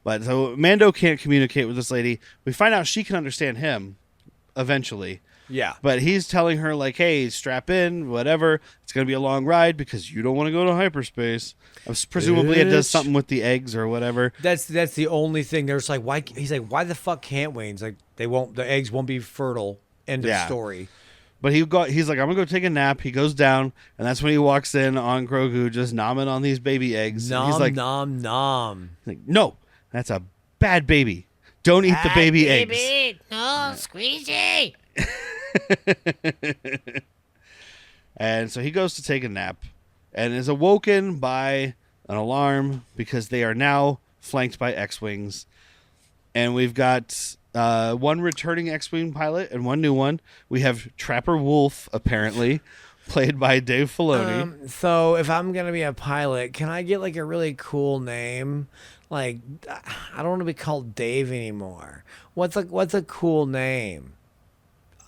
[SPEAKER 1] But so Mando can't communicate with this lady. We find out she can understand him eventually.
[SPEAKER 2] Yeah.
[SPEAKER 1] But he's telling her, like, hey, strap in, whatever. It's going to be a long ride because you don't want to go to hyperspace. Presumably it does something with the eggs or whatever.
[SPEAKER 2] That's the only thing. There's like, why? He's like, why the fuck can't we? He's like, the eggs won't be fertile. End of story. But
[SPEAKER 1] he's like, I'm going to go take a nap. He goes down, and that's when he walks in on Grogu just nomming on these baby eggs.
[SPEAKER 2] Nom,
[SPEAKER 1] he's like,
[SPEAKER 2] nom.
[SPEAKER 1] He's like, no, that's a bad baby. Don't eat the baby eggs.
[SPEAKER 3] No, squeezy.
[SPEAKER 1] And so he goes to take a nap and is awoken by an alarm because they are now flanked by X-Wings. And we've got one returning X-Wing pilot and one new one. We have Trapper Wolf, apparently, played by Dave Filoni.
[SPEAKER 2] So if I'm going to be a pilot, can I get like a really cool name? Like, I don't want to be called Dave anymore. What's a cool name?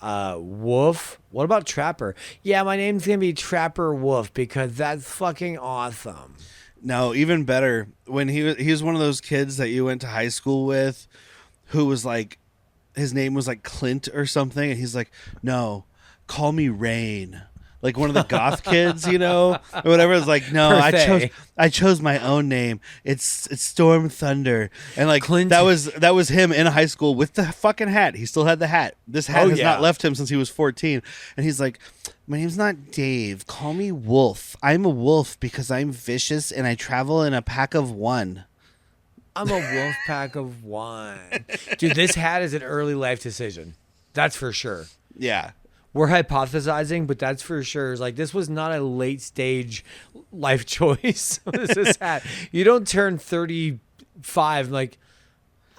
[SPEAKER 2] Wolf? What about Trapper? Yeah, my name's going to be Trapper Wolf because that's fucking awesome.
[SPEAKER 1] No, even better. When he was one of those kids that you went to high school with who was like, his name was like Clint or something. And he's like, no, call me Rain. Like one of the goth kids, you know, or whatever. It's like, no, I chose my own name. It's Storm Thunder, and like
[SPEAKER 2] Clint.
[SPEAKER 1] that was him in high school with the fucking hat. He still had the hat. This hat has not left him since he was 14. And he's like, my name's not Dave. Call me Wolf. I'm a wolf because I'm vicious and I travel in a pack of one.
[SPEAKER 2] I'm a wolf pack of one. Dude, this hat is an early life decision. That's for sure.
[SPEAKER 1] Yeah.
[SPEAKER 2] We're hypothesizing, but that's for sure. It's like this was not a late stage life choice. This hat. You don't turn 35 like,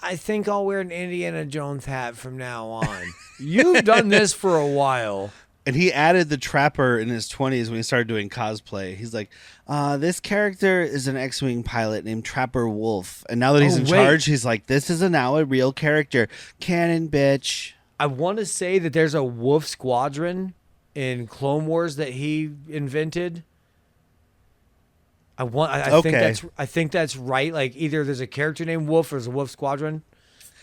[SPEAKER 2] I think I'll wear an Indiana Jones hat from now on. You've done this for a while.
[SPEAKER 1] And he added the Trapper in his 20s when he started doing cosplay. He's like, this character is an X-Wing pilot named Trapper Wolf. And now that he's in charge, he's like, this is now a real character. Canon, bitch.
[SPEAKER 2] I want to say that there's a Wolf Squadron in Clone Wars that he invented. I think that's right. Like either there's a character named Wolf or there's a Wolf Squadron.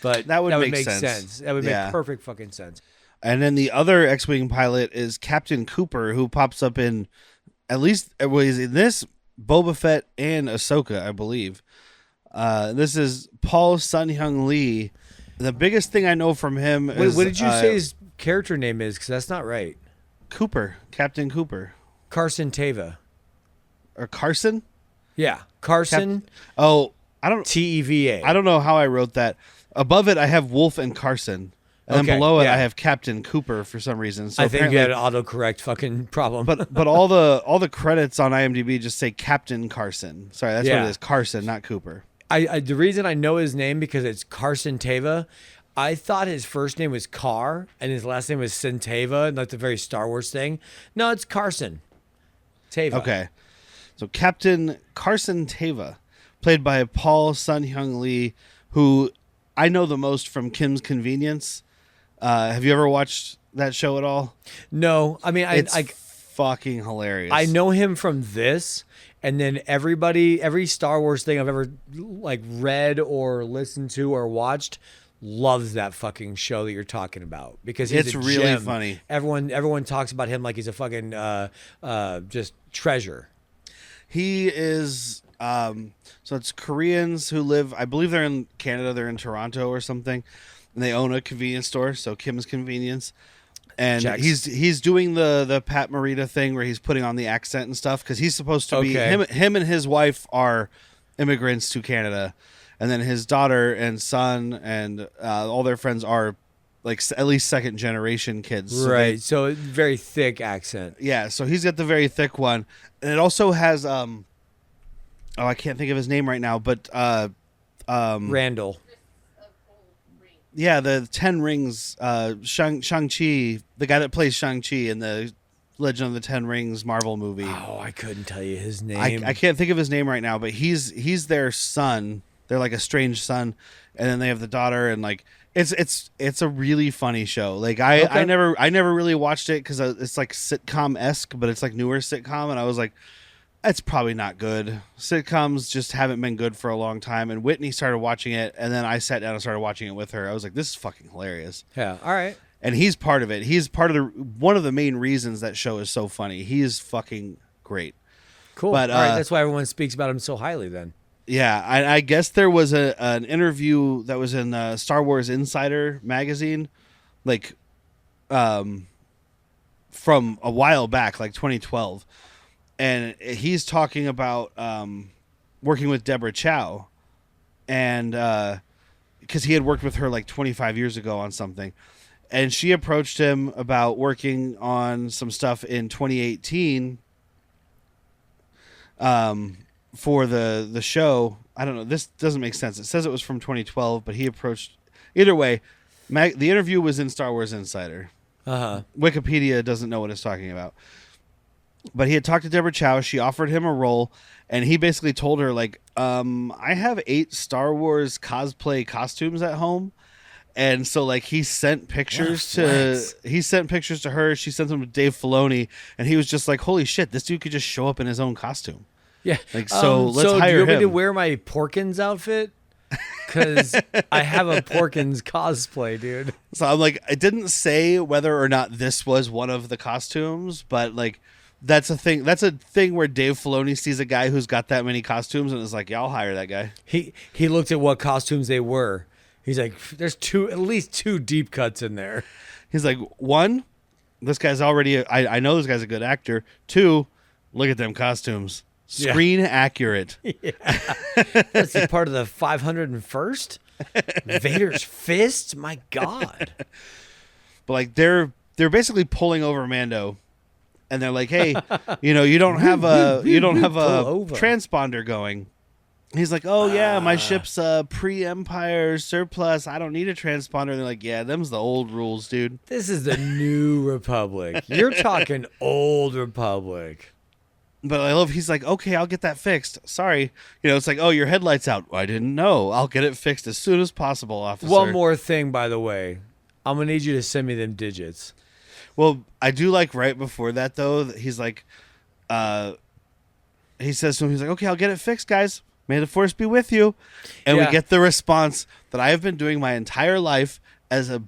[SPEAKER 2] But
[SPEAKER 1] that would make sense.
[SPEAKER 2] That would make perfect fucking sense.
[SPEAKER 1] And then the other X-Wing pilot is Captain Cooper, who pops up in at least was in this Boba Fett and Ahsoka, I believe. This is Paul Sun-Hyung Lee. The biggest thing I know from him is...
[SPEAKER 2] What did you say his character name is? Because that's not right.
[SPEAKER 1] Cooper. Captain Cooper.
[SPEAKER 2] Carson Teva.
[SPEAKER 1] Or Carson?
[SPEAKER 2] Yeah. Carson.
[SPEAKER 1] I don't...
[SPEAKER 2] Teva.
[SPEAKER 1] I don't know how I wrote that. Above it, I have Wolf and Carson. And then below it, I have Captain Cooper for some reason. So
[SPEAKER 2] I think you had an autocorrect fucking problem.
[SPEAKER 1] But all the credits on IMDb just say Captain Carson. Sorry, that's what it is. Carson, not Cooper.
[SPEAKER 2] The reason I know his name because it's Carson Teva. I thought his first name was Carr and his last name was Sinteva, and that's a very Star Wars thing. No, it's Carson Teva.
[SPEAKER 1] Okay, so Captain Carson Teva, played by Paul Sun-Hyung Lee, who I know the most from Kim's Convenience. Have you ever watched that show at all?
[SPEAKER 2] No, I mean
[SPEAKER 1] it's fucking hilarious.
[SPEAKER 2] I know him from this. And then every Star Wars thing I've ever like read or listened to or watched loves that fucking show that you're talking about because it's
[SPEAKER 1] really
[SPEAKER 2] gem.
[SPEAKER 1] funny.
[SPEAKER 2] Everyone talks about him like he's a fucking just treasure.
[SPEAKER 1] He is so it's Koreans who live, I believe they're in Canada, they're in Toronto or something, and they own a convenience store, so Kim's Convenience. And he's doing the Pat Morita thing where he's putting on the accent and stuff because he's supposed to be him and his wife are immigrants to Canada, and then his daughter and son and all their friends are like at least second generation kids.
[SPEAKER 2] Right. So very thick accent.
[SPEAKER 1] Yeah. So he's got the very thick one, and it also has I can't think of his name right now, but
[SPEAKER 2] Randall.
[SPEAKER 1] Yeah, the 10 Rings, Shang-Chi, the guy that plays Shang-Chi in the Legend of the 10 Rings Marvel movie.
[SPEAKER 2] Oh, I couldn't tell you his name.
[SPEAKER 1] I can't think of his name right now, but he's their son. They're like a strange son, and then they have the daughter, and like it's a really funny show. Like I never really watched it because it's like sitcom-esque, but it's like newer sitcom, and I was like, it's probably not good. Sitcoms just haven't been good for a long time. And Whitney started watching it, and then I sat down and started watching it with her. I was like, this is fucking hilarious.
[SPEAKER 2] Yeah, all right.
[SPEAKER 1] And he's part of it. He's part of one of the main reasons that show is so funny. He is fucking great.
[SPEAKER 2] Cool.
[SPEAKER 1] But,
[SPEAKER 2] all right, that's why everyone speaks about him so highly then.
[SPEAKER 1] Yeah, I guess there was an interview that was in Star Wars Insider magazine, like from a while back, like 2012. And he's talking about working with Deborah Chow, and because he had worked with her like 25 years ago on something, and she approached him about working on some stuff in 2018 for the show. I don't know. This doesn't make sense. It says it was from 2012, but he approached. Either way, the interview was in Star Wars Insider. Wikipedia doesn't know what it's talking about. But he had talked to Deborah Chow. She offered him a role, and he basically told her, like, I have 8 Star Wars cosplay costumes at home. And so, like, he sent pictures to her. She sent them to Dave Filoni, and he was just like, holy shit, this dude could just show up in his own costume.
[SPEAKER 2] Yeah.
[SPEAKER 1] Like, so let's hire him.
[SPEAKER 2] Do you want me to wear my Porkins outfit? Because I have a Porkins cosplay, dude.
[SPEAKER 1] So I'm like, I didn't say whether or not this was one of the costumes, but, like, that's a thing. That's a thing where Dave Filoni sees a guy who's got that many costumes and is like, "Yeah, I'll hire that guy."
[SPEAKER 2] He looked at what costumes they were. He's like, "There's at least 2 deep cuts in there."
[SPEAKER 1] He's like, 1, this guy's already. I know this guy's a good actor. 2, look at them costumes. Screen accurate.
[SPEAKER 2] That's he part of the 501st? Vader's fist? My God.
[SPEAKER 1] But like they're basically pulling over Mando, and they're like, "Hey, you don't have a transponder going." He's like, "Oh yeah, my ship's pre-Empire surplus. I don't need a transponder." And they're like, "Yeah, them's the old rules, dude."
[SPEAKER 2] This is the New Republic. You're talking Old Republic.
[SPEAKER 1] But I love he's like, "Okay, I'll get that fixed." Sorry, it's like, "Oh, your headlight's out." I didn't know. I'll get it fixed as soon as possible, officer.
[SPEAKER 2] One more thing, by the way, I'm gonna need you to send me them digits.
[SPEAKER 1] Well, I do like right before that though. He's like, he says to him, he's like, "Okay, I'll get it fixed, guys. May the force be with you." And we get the response that I have been doing my entire life as a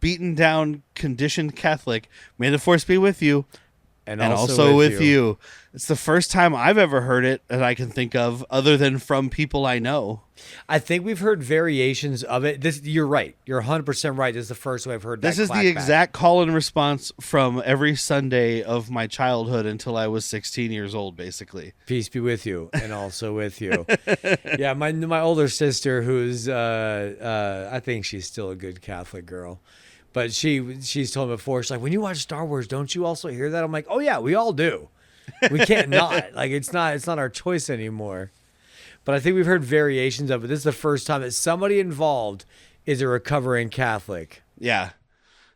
[SPEAKER 1] beaten down, conditioned Catholic. May the force be with you. And also with you. It's the first time I've ever heard it that I can think of other than from people I know.
[SPEAKER 2] I think we've heard variations of it. You're right. You're 100% right. This is the first way I've heard that.
[SPEAKER 1] This is the exact call and response from every Sunday of my childhood until I was 16 years old, basically.
[SPEAKER 2] Peace be with you, and also with you. Yeah, my older sister, who's I think she's still a good Catholic girl, but she's told me before, she's like, when you watch Star Wars, don't you also hear that? I'm like, oh yeah, we all do. We can't not. Like it's not our choice anymore. But I think we've heard variations of it. This is the first time that somebody involved is a recovering Catholic.
[SPEAKER 1] Yeah.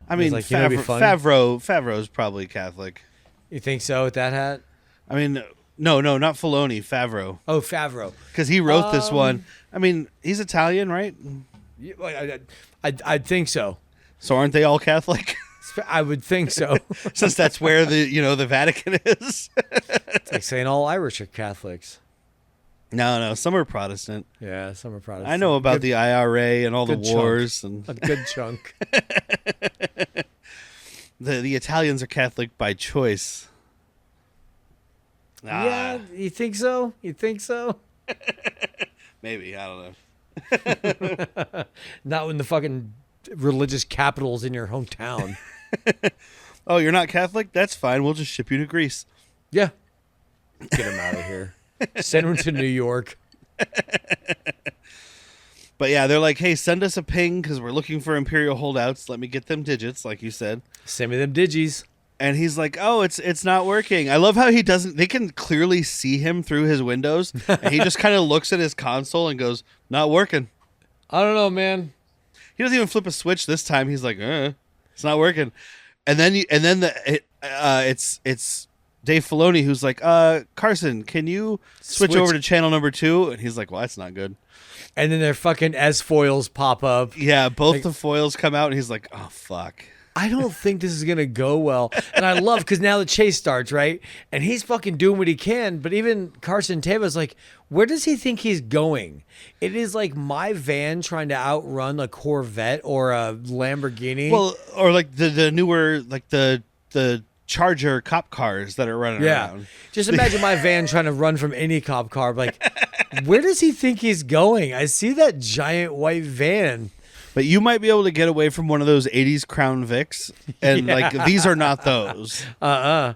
[SPEAKER 1] I mean,
[SPEAKER 2] like,
[SPEAKER 1] Favreau's probably Catholic.
[SPEAKER 2] You think so with that hat?
[SPEAKER 1] I mean, no, not Filoni, Favreau.
[SPEAKER 2] Oh, Favreau.
[SPEAKER 1] Because he wrote this one. I mean, he's Italian, right?
[SPEAKER 2] I'd think so.
[SPEAKER 1] So aren't they all Catholic?
[SPEAKER 2] I would think so.
[SPEAKER 1] Since that's where the Vatican is.
[SPEAKER 2] It's like saying all Irish are Catholics.
[SPEAKER 1] No, some are Protestant.
[SPEAKER 2] Yeah, some are Protestant.
[SPEAKER 1] I know about the IRA and all the wars.
[SPEAKER 2] And a good chunk.
[SPEAKER 1] The Italians are Catholic by choice.
[SPEAKER 2] Yeah, you think so?
[SPEAKER 1] Maybe, I don't
[SPEAKER 2] know. Not when the fucking religious capital's in your hometown.
[SPEAKER 1] Oh, you're not Catholic? That's fine. We'll just ship you to Greece.
[SPEAKER 2] Yeah. Get him out of here. Send him to New York.
[SPEAKER 1] But yeah, they're like, hey, send us a ping because we're looking for Imperial holdouts. Let me get them digits, like you said.
[SPEAKER 2] Send me them digis.
[SPEAKER 1] And he's like, oh, it's not working. I love how he doesn't. They can clearly see him through his windows. And he just kind of looks at his console and goes, not working.
[SPEAKER 2] I don't know, man.
[SPEAKER 1] He doesn't even flip a switch this time. He's like, it's not working. And then it's Dave Filoni who's like, Carson, can you switch over to channel number 2? And he's like, well, that's not good.
[SPEAKER 2] And then their fucking S foils pop up.
[SPEAKER 1] Yeah, both the foils come out, and he's like, oh, fuck.
[SPEAKER 2] I don't think this is going to go well. And I love, because now the chase starts, right? And he's fucking doing what he can. But even Carson Teva's like, where does he think he's going? It is like my van trying to outrun a Corvette or a Lamborghini.
[SPEAKER 1] Well, or like the newer, like the Charger cop cars that are running around.
[SPEAKER 2] Just imagine my van trying to run from any cop car. Like, where does he think he's going? I see that giant white van.
[SPEAKER 1] But you might be able to get away from one of those 80s Crown Vics. And like, these are not those. I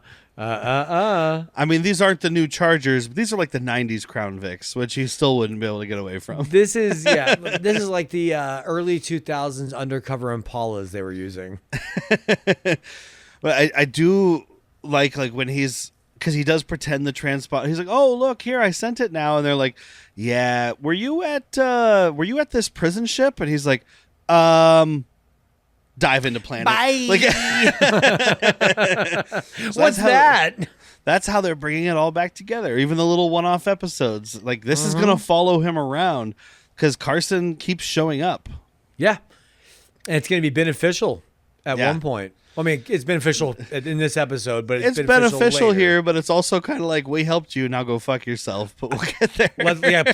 [SPEAKER 1] mean, these aren't the new Chargers, but these are like the 90s Crown Vics, which you still wouldn't be able to get away from.
[SPEAKER 2] This is like the early 2000s undercover Impalas they were using.
[SPEAKER 1] But I do like when because he does pretend the transponder. He's like, oh, look here, I sent it now. And they're like, yeah, were you at this prison ship? And he's like, dive into planet.
[SPEAKER 2] Bye.
[SPEAKER 1] Like,
[SPEAKER 2] so what's that?
[SPEAKER 1] That's how they're bringing it all back together. Even the little one-off episodes. Like, this is going to follow him around because Carson keeps showing up.
[SPEAKER 2] Yeah. And it's going to be beneficial at one point. I mean, it's beneficial in this episode, but it's
[SPEAKER 1] beneficial
[SPEAKER 2] later.
[SPEAKER 1] here, but it's also kind of like, we helped you, now go fuck yourself, but we'll get there.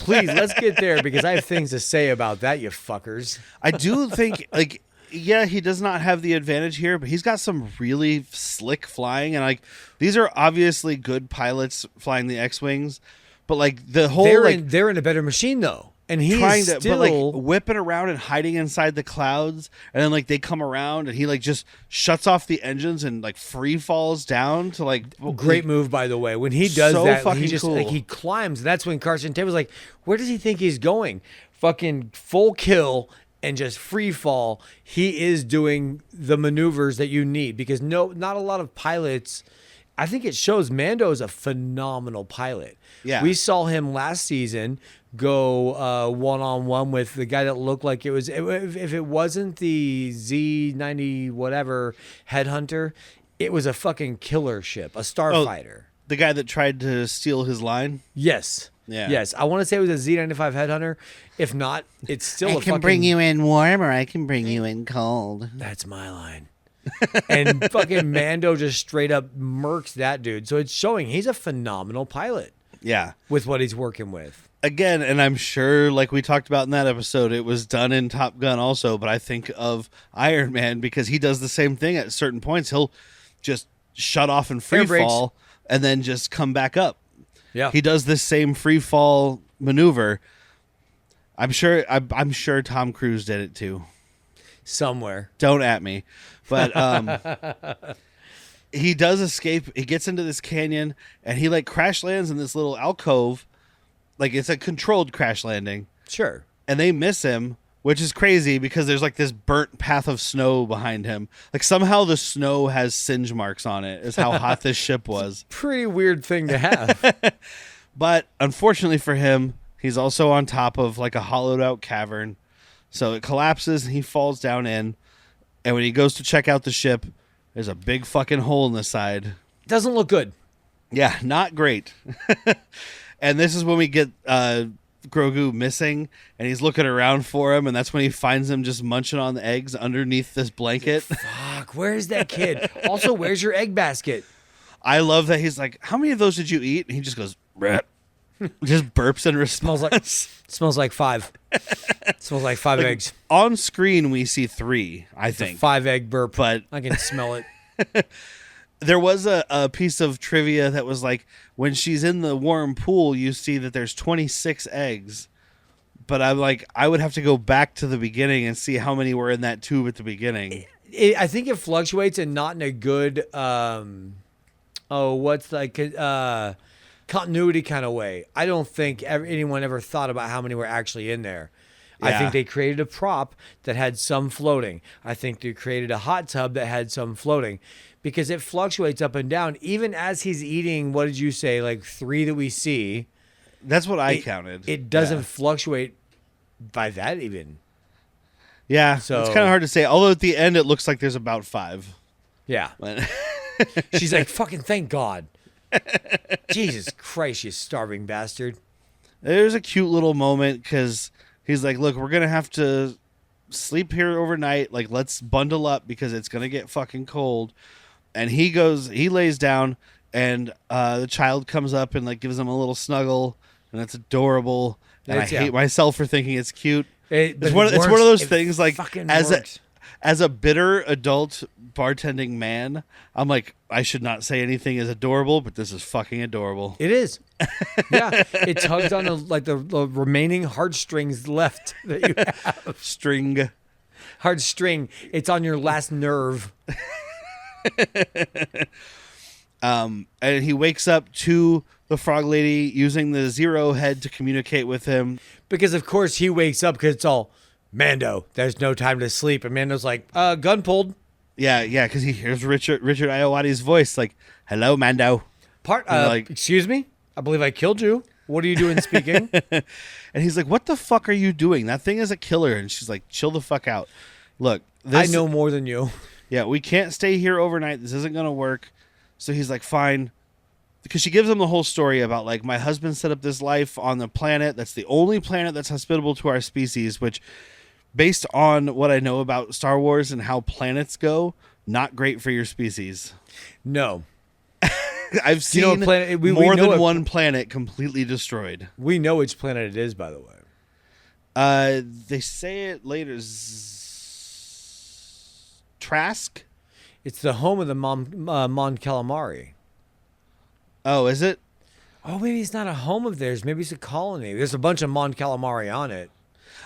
[SPEAKER 2] Please, let's get there, because I have things to say about that, you fuckers.
[SPEAKER 1] I do think, like, yeah, he does not have the advantage here, but he's got some really slick flying, and like, these are obviously good pilots flying the X-Wings, but like, the whole...
[SPEAKER 2] They're in a better machine, though. And he
[SPEAKER 1] trying
[SPEAKER 2] is
[SPEAKER 1] to,
[SPEAKER 2] still
[SPEAKER 1] but like whipping around and hiding inside the clouds, and then like they come around and he like just shuts off the engines and like free falls down to like
[SPEAKER 2] great move, by the way. When he does
[SPEAKER 1] So
[SPEAKER 2] that,
[SPEAKER 1] fucking
[SPEAKER 2] he just
[SPEAKER 1] cool.
[SPEAKER 2] like he climbs. That's when Carson Taylor's like, where does he think he's going? Fucking full kill and just free fall. He is doing the maneuvers that you need because not a lot of pilots. I think it shows Mando is a phenomenal pilot.
[SPEAKER 1] Yeah.
[SPEAKER 2] We saw him last season go one-on-one with the guy that looked like if it wasn't the Z-90 whatever headhunter, it was a fucking killer ship, a starfighter.
[SPEAKER 1] the guy that tried to steal his line.
[SPEAKER 2] Yes.
[SPEAKER 1] Yeah.
[SPEAKER 2] Yes. I want to say it was a Z-95 headhunter. If not, it's still
[SPEAKER 1] I can bring you in warm or I can bring you in cold.
[SPEAKER 2] That's my line. And fucking Mando just straight up murks that dude. So it's showing he's a phenomenal pilot
[SPEAKER 1] Yeah.
[SPEAKER 2] with what he's working with.
[SPEAKER 1] Again, and I'm sure, like we talked about in that episode, it was done in Top Gun also, but I think of Iron Man because he does the same thing at certain points. He'll just shut off and free
[SPEAKER 2] Air brakes.
[SPEAKER 1] fall and then just come back up.
[SPEAKER 2] Yeah.
[SPEAKER 1] He does this same free fall maneuver. I'm sure Tom Cruise did it too.
[SPEAKER 2] Somewhere.
[SPEAKER 1] Don't at me. But he does escape. He gets into this canyon and he like crash lands in this little alcove. Like it's a controlled crash landing.
[SPEAKER 2] Sure.
[SPEAKER 1] And they miss him, which is crazy because there's like this burnt path of snow behind him. Like somehow the snow has singe marks on it is how hot this ship was.
[SPEAKER 2] Pretty weird thing to have.
[SPEAKER 1] But unfortunately for him, he's also on top of like a hollowed out cavern. So it collapses and he falls down in. And when he goes to check out the ship, there's a big fucking hole in the side.
[SPEAKER 2] Doesn't look good.
[SPEAKER 1] Yeah, not great. And this is when we get Grogu missing, and he's looking around for him, and that's when he finds him just munching on the eggs underneath this blanket.
[SPEAKER 2] Fuck, where's that kid? Also, where's your egg basket?
[SPEAKER 1] I love that he's like, how many of those did you eat? And he just goes, "Bleh." Just burps in response.
[SPEAKER 2] Smells like five. Smells like five eggs.
[SPEAKER 1] On screen, we see 3, I think.
[SPEAKER 2] 5-egg burp.
[SPEAKER 1] But
[SPEAKER 2] I can smell it.
[SPEAKER 1] there was a piece of trivia that was like, when she's in the warm pool, you see that there's 26 eggs. But I'm like, I would have to go back to the beginning and see how many were in that tube at the beginning.
[SPEAKER 2] I think it fluctuates and not in a good, continuity kind of way. I don't think anyone ever thought about how many were actually in there. I
[SPEAKER 1] Yeah.
[SPEAKER 2] think they created a prop that had some floating. I think they created a hot tub that had some floating because it fluctuates up and down. Even as he's eating, what did you say, like 3 that we see?
[SPEAKER 1] That's what I counted.
[SPEAKER 2] It doesn't
[SPEAKER 1] Yeah.
[SPEAKER 2] fluctuate by that even.
[SPEAKER 1] Yeah,
[SPEAKER 2] So-
[SPEAKER 1] it's kind of hard to say. Although at the end, it looks like there's about 5.
[SPEAKER 2] Yeah.
[SPEAKER 1] But
[SPEAKER 2] She's like, fucking thank God. Jesus Christ, you starving bastard.
[SPEAKER 1] there's a cute little moment because he's like, look, we're going to have to sleep here overnight. Like, let's bundle up because it's going to get fucking cold. And he lays down, and the child comes up and like gives him a little snuggle, and it's adorable. And I hate myself for thinking it's cute. It's one of those things like as a bitter adult bartending man, I'm like, I should not say anything is adorable, but this is fucking adorable.
[SPEAKER 2] It is. Yeah. It tugs on the remaining heartstrings left that you have.
[SPEAKER 1] String.
[SPEAKER 2] Hard string. It's on your last nerve.
[SPEAKER 1] And he wakes up to the frog lady using the Zero head to communicate with him.
[SPEAKER 2] Because, of course, he wakes up because it's all, Mando, there's no time to sleep. And Mando's like, gun pulled.
[SPEAKER 1] Yeah, because he hears Richard Iowati's voice, like, "Hello, Mando."
[SPEAKER 2] Excuse me? I believe I killed you. What are you doing speaking?
[SPEAKER 1] And he's like, "What the fuck are you doing? That thing is a killer." And she's like, "Chill the fuck out. Look,
[SPEAKER 2] I know more than you.
[SPEAKER 1] Yeah, we can't stay here overnight. This isn't going to work." So he's like, "Fine." Because she gives him the whole story about, like, my husband set up this life on the planet. That's the only planet that's hospitable to our species, which, based on what I know about Star Wars and how planets go, not great for your species.
[SPEAKER 2] No.
[SPEAKER 1] I've seen more than one planet completely destroyed.
[SPEAKER 2] We know which planet it is, by the way.
[SPEAKER 1] They say it later. Trask?
[SPEAKER 2] It's the home of the Mon Calamari.
[SPEAKER 1] Oh, is it?
[SPEAKER 2] Oh, maybe it's not a home of theirs. Maybe it's a colony. There's a bunch of Mon Calamari on it.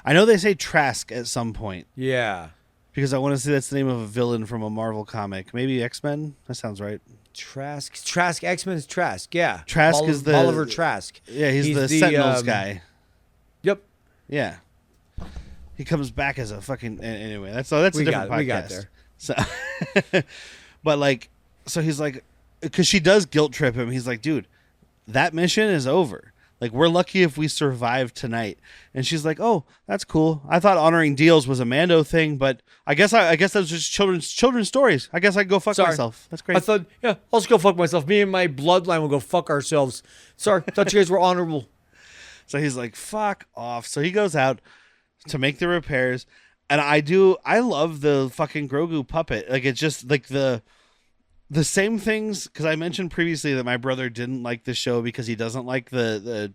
[SPEAKER 1] I know they say Trask at some point
[SPEAKER 2] Yeah.
[SPEAKER 1] because I want to say that's the name of a villain from a Marvel comic. Maybe X-Men? That sounds right.
[SPEAKER 2] Trask, X-Men's Trask. Yeah.
[SPEAKER 1] Trask is the
[SPEAKER 2] Oliver Trask.
[SPEAKER 1] Yeah, he's the Sentinels guy.
[SPEAKER 2] Yep.
[SPEAKER 1] Yeah. He comes back as a fucking anyway. That's a different podcast.
[SPEAKER 2] We got there.
[SPEAKER 1] So, but like, so he's like, because she does guilt trip him. He's like, dude, that mission is over. Like, we're lucky if we survive tonight. And she's like, oh, that's cool. I thought honoring deals was a Mando thing, but I guess that was just children's stories. I guess I can go fuck myself. That's great.
[SPEAKER 2] I thought, yeah, I'll just go fuck myself. Me and my bloodline will go fuck ourselves. Sorry, thought you guys were honorable.
[SPEAKER 1] So he's like, fuck off. So he goes out to make the repairs. And I love the fucking Grogu puppet. Like, it's just like the same things, because I mentioned previously that my brother didn't like the show because he doesn't like the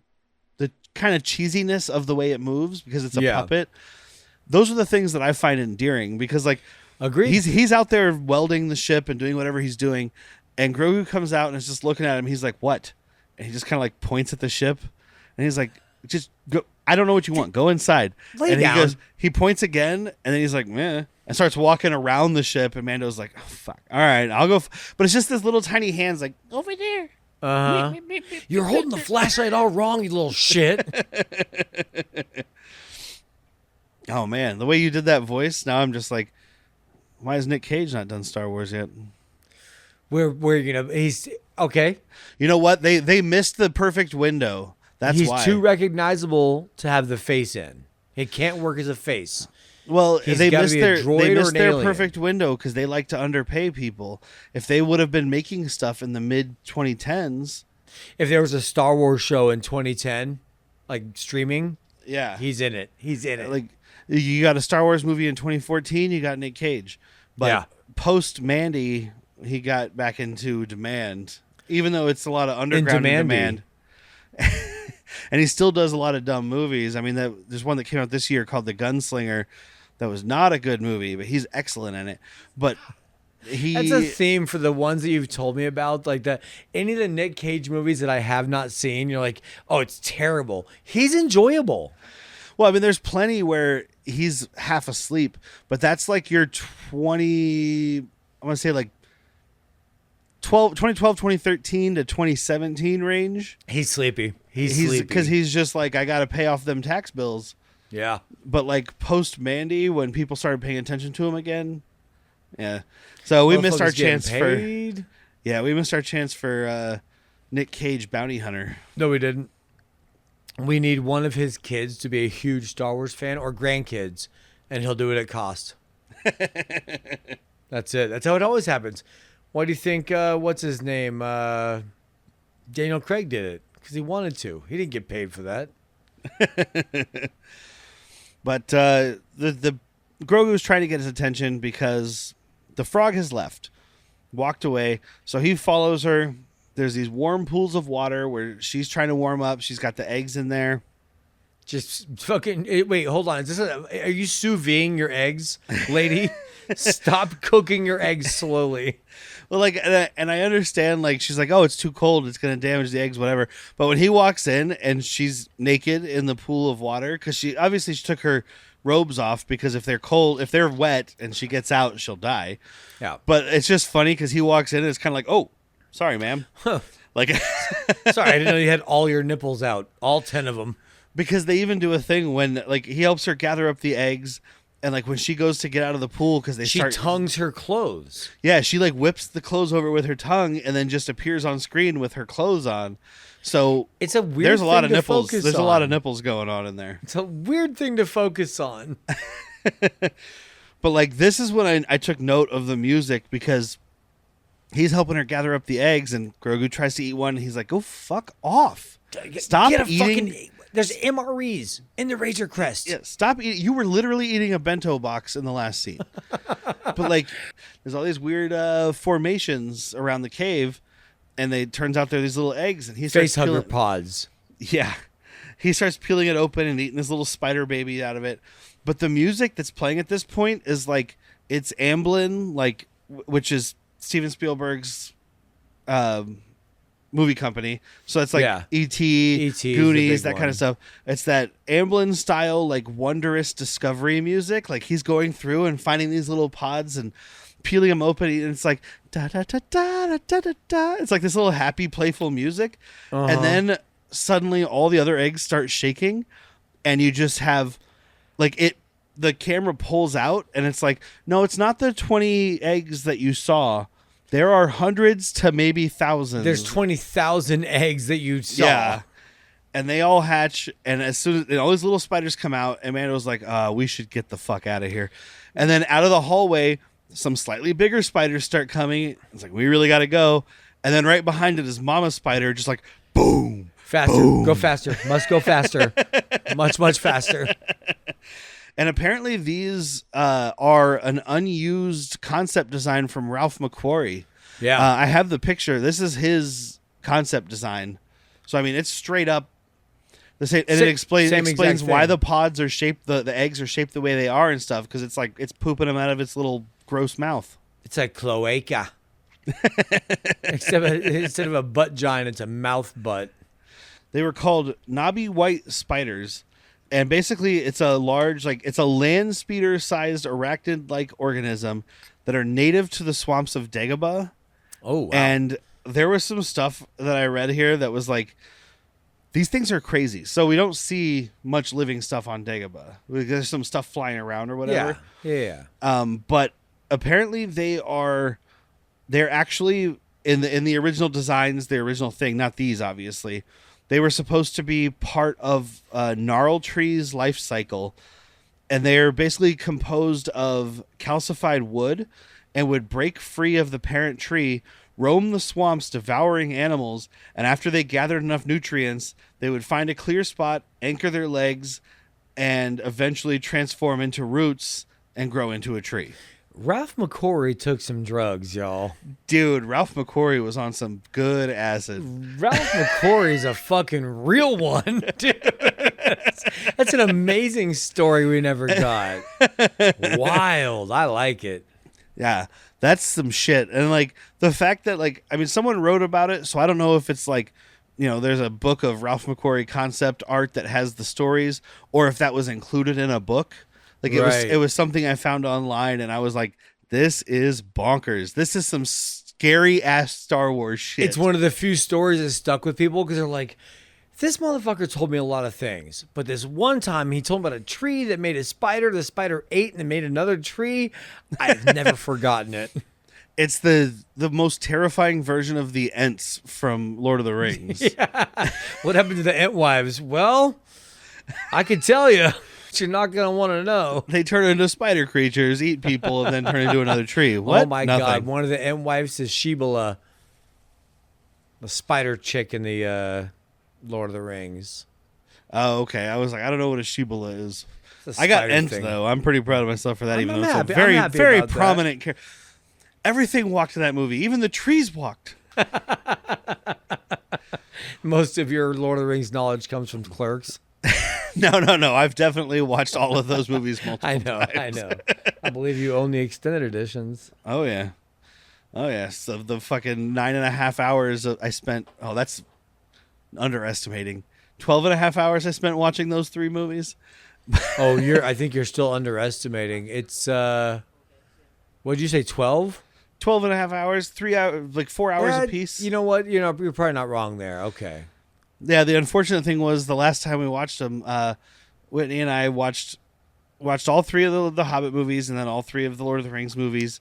[SPEAKER 1] kind of cheesiness of the way it moves because it's a puppet. Those are the things that I find endearing because, like,
[SPEAKER 2] agreed.
[SPEAKER 1] He's out there welding the ship and doing whatever he's doing, and Grogu comes out and is just looking at him. He's like, "What?" And he just kind of like points at the ship, and he's like, "Just go. I don't know what you want. Go inside."
[SPEAKER 2] Lay
[SPEAKER 1] and
[SPEAKER 2] down.
[SPEAKER 1] He points again, and then he's like, "Meh." And starts walking around the ship, and Mando's like, oh, fuck. All right, I'll go. But it's just this little tiny hands like, over there.
[SPEAKER 2] Uh-huh. You're holding the flashlight all wrong, you little shit.
[SPEAKER 1] Oh, man. The way you did that voice, now I'm just like, why has Nick Cage not done Star Wars yet?
[SPEAKER 2] He's okay.
[SPEAKER 1] You know what? They missed the perfect window. That's why.
[SPEAKER 2] He's too recognizable to have the face in. It can't work as a face.
[SPEAKER 1] Well, they missed their
[SPEAKER 2] alien.
[SPEAKER 1] perfect window because they like to underpay people. If they would have been making stuff in the mid 2010s,
[SPEAKER 2] if there was a Star Wars show in 2010, like streaming,
[SPEAKER 1] yeah,
[SPEAKER 2] he's in it. He's in it.
[SPEAKER 1] Like, you got a Star Wars movie in 2014, you got Nick Cage, but post Mandy, he got back into demand, even though it's a lot of underground demand. And he still does a lot of dumb movies. I mean, there's one that came out this year called The Gunslinger. That was not a good movie, but he's excellent in it. But
[SPEAKER 2] that's a theme for the ones that you've told me about. Like any of the Nick Cage movies that I have not seen, you're like, oh, it's terrible. He's enjoyable.
[SPEAKER 1] Well, I mean, there's plenty where he's half asleep, but that's like your 2012, 2013 to 2017 range.
[SPEAKER 2] He's sleepy. He's sleepy.
[SPEAKER 1] Because he's just like, I got to pay off them tax bills.
[SPEAKER 2] Yeah.
[SPEAKER 1] But like post Mandy, when people started paying attention to him again, yeah. So we missed our chance we missed our chance for Nick Cage Bounty Hunter.
[SPEAKER 2] No, we didn't. We need one of his kids to be a huge Star Wars fan or grandkids, and he'll do it at cost. That's it. That's how it always happens. Why do you think, what's his name? Daniel Craig did it because he wanted to. He didn't get paid for that.
[SPEAKER 1] But the Grogu's trying to get his attention because the frog has walked away. So he follows her. There's these warm pools of water where she's trying to warm up. She's got the eggs in there.
[SPEAKER 2] Just fucking wait. Hold on. Are you sous videing your eggs, lady? Stop cooking your eggs slowly.
[SPEAKER 1] Well, like, and I understand, like, she's like, oh, it's too cold. It's going to damage the eggs, whatever. But when he walks in and she's naked in the pool of water, because she took her robes off because if they're wet and she gets out, she'll die.
[SPEAKER 2] Yeah.
[SPEAKER 1] But it's just funny because he walks in and it's kind of like, oh, sorry, ma'am. Like,
[SPEAKER 2] sorry, I didn't know you had all your nipples out, all 10 of them.
[SPEAKER 1] Because they even do a thing when, like, he helps her gather up the eggs. And, like, when she goes to get out of the pool, because she
[SPEAKER 2] tongues her clothes.
[SPEAKER 1] Yeah, she, like, whips the clothes over with her tongue and then just appears on screen with her clothes on. So
[SPEAKER 2] it's a weird
[SPEAKER 1] there's a lot of nipples.
[SPEAKER 2] There's
[SPEAKER 1] a lot of nipples going on in there.
[SPEAKER 2] It's a weird thing to focus on.
[SPEAKER 1] But, like, this is when I took note of the music because he's helping her gather up the eggs and Grogu tries to eat one. And he's like, go fuck off. Stop eating.
[SPEAKER 2] There's MREs in the Razor Crest.
[SPEAKER 1] Yeah, stop eating. You were literally eating a bento box in the last scene. But, like, there's all these weird formations around the cave, and it turns out they're these little eggs. And he starts
[SPEAKER 2] facehugger pods.
[SPEAKER 1] Yeah. He starts peeling it open and eating this little spider baby out of it. But the music that's playing at this point is, like, it's Amblin, like, which is Steven Spielberg's movie company. So it's like
[SPEAKER 2] Yeah.
[SPEAKER 1] E.T.,
[SPEAKER 2] E.T. is the
[SPEAKER 1] Goonies,
[SPEAKER 2] big
[SPEAKER 1] that kind
[SPEAKER 2] one.
[SPEAKER 1] of stuff. It's that Amblin style, like wondrous discovery music. Like he's going through and finding these little pods and peeling them open, and it's like da da da da da da da. It's like this little happy, playful music, and then suddenly all the other eggs start shaking, and you just have like it. The camera pulls out, and it's like, no, it's not the 20 eggs that you saw. There are hundreds to maybe thousands.
[SPEAKER 2] There's 20,000 eggs that you saw.
[SPEAKER 1] Yeah. And they all hatch, and as soon as all these little spiders come out, and Mando's like, we should get the fuck out of here. And then out of the hallway, some slightly bigger spiders start coming. It's like, we really got to go. And then right behind it is Mama Spider, just like, boom.
[SPEAKER 2] Faster.
[SPEAKER 1] Boom.
[SPEAKER 2] Go faster. Must go faster. Much, much faster.
[SPEAKER 1] And apparently these are an unused concept design from Ralph McQuarrie.
[SPEAKER 2] Yeah.
[SPEAKER 1] I have the picture. This is his concept design. So, I mean, it's straight up the same. And it explains why the pods are shaped, the eggs are shaped the way they are and stuff, because it's like it's pooping them out of its little gross mouth.
[SPEAKER 2] It's a cloaca. Instead of a butt giant, it's a mouth butt.
[SPEAKER 1] They were called knobby white spiders. And basically, it's a large, like, it's a land speeder-sized arachnid-like organism that are native to the swamps of Dagobah.
[SPEAKER 2] Oh, wow.
[SPEAKER 1] And there was some stuff that I read here that was like, these things are crazy. So we don't see much living stuff on Dagobah. There's some stuff flying around or whatever.
[SPEAKER 2] Yeah.
[SPEAKER 1] But apparently they're actually in the original designs, the original thing, not these obviously. They were supposed to be part of a gnarl tree's life cycle, and they're basically composed of calcified wood and would break free of the parent tree, roam the swamps devouring animals, and after they gathered enough nutrients, they would find a clear spot, anchor their legs, and eventually transform into roots and grow into a tree.
[SPEAKER 2] Ralph McQuarrie took some drugs, y'all.
[SPEAKER 1] Dude, Ralph McQuarrie was on some good acid.
[SPEAKER 2] Ralph McQuarrie's a fucking real one, dude. That's an amazing story we never got. Wild. I like it.
[SPEAKER 1] Yeah, that's some shit. And like the fact that like, I mean, someone wrote about it, so I don't know if it's like, you know, there's a book of Ralph McQuarrie concept art that has the stories, or if that was included in a book. Like it was something I found online, and I was like, this is bonkers. This is some scary ass Star Wars shit.
[SPEAKER 2] It's one of the few stories that stuck with people because they're like, this motherfucker told me a lot of things, but this one time he told me about a tree that made a spider. The spider ate and it made another tree. I've never forgotten it.
[SPEAKER 1] It's the most terrifying version of the Ents from Lord of the Rings.
[SPEAKER 2] Yeah. What happened to the Entwives? Well, I could tell you. You're not going to want to know.
[SPEAKER 1] They turn into spider creatures, eat people, and then turn into another tree. What?
[SPEAKER 2] Oh, my God. One of the Entwives is Shibboleth, the spider chick in the Lord of the Rings.
[SPEAKER 1] Oh, okay. I was like, I don't know what a Shibboleth is.
[SPEAKER 2] It's a
[SPEAKER 1] I got
[SPEAKER 2] spider
[SPEAKER 1] Ents,
[SPEAKER 2] thing.
[SPEAKER 1] though. I'm pretty proud of myself for that,
[SPEAKER 2] I'm
[SPEAKER 1] even though
[SPEAKER 2] happy-
[SPEAKER 1] it's a very,
[SPEAKER 2] I'm happy
[SPEAKER 1] very
[SPEAKER 2] about that.
[SPEAKER 1] prominent character. Everything walked in that movie. Even the trees walked.
[SPEAKER 2] Most of your Lord of the Rings knowledge comes from Clerks.
[SPEAKER 1] No. I've definitely watched all of those movies multiple times.
[SPEAKER 2] I know. I believe you own the extended editions.
[SPEAKER 1] Oh, yeah. So the fucking 9.5 hours I spent... Oh, that's underestimating. 12.5 hours I spent watching those 3 movies.
[SPEAKER 2] Oh, I think you're still underestimating. It's, what did you say, 12?
[SPEAKER 1] 12.5 hours, 3 hours, like 4 hours apiece.
[SPEAKER 2] You know what? You're probably not wrong there. Okay.
[SPEAKER 1] Yeah, the unfortunate thing was the last time we watched them, Whitney and I watched all 3 of the Hobbit movies and then all 3 of the Lord of the Rings movies,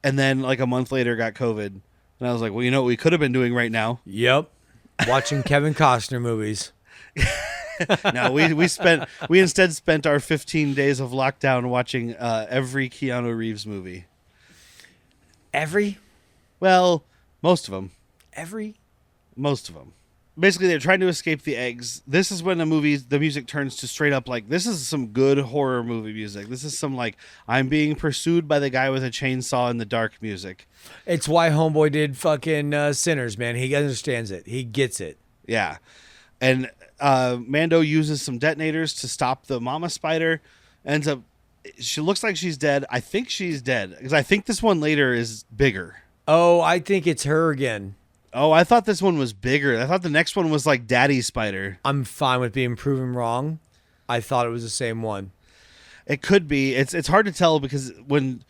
[SPEAKER 1] and then like a month later got COVID. And I was like, well, you know what we could have been doing right now?
[SPEAKER 2] Yep. Watching Kevin Costner movies.
[SPEAKER 1] No, we instead spent our 15 days of lockdown watching every Keanu Reeves movie.
[SPEAKER 2] Every?
[SPEAKER 1] Well, most of them. Most of them. Basically, they're trying to escape the eggs. This is when the music turns to straight up like, this is some good horror movie music. This is some like, I'm being pursued by the guy with a chainsaw in the dark music.
[SPEAKER 2] It's why Homeboy did fucking Sinners, man. He understands it. He gets it.
[SPEAKER 1] Yeah. And Mando uses some detonators to stop the mama spider. She looks like she's dead. I think she's dead because I think this one later is bigger.
[SPEAKER 2] Oh, I think it's her again.
[SPEAKER 1] Oh, I thought this one was bigger. I thought the next one was like Daddy Spider.
[SPEAKER 2] I'm fine with being proven wrong. I thought it was the same one.
[SPEAKER 1] It could be. It's hard to tell because when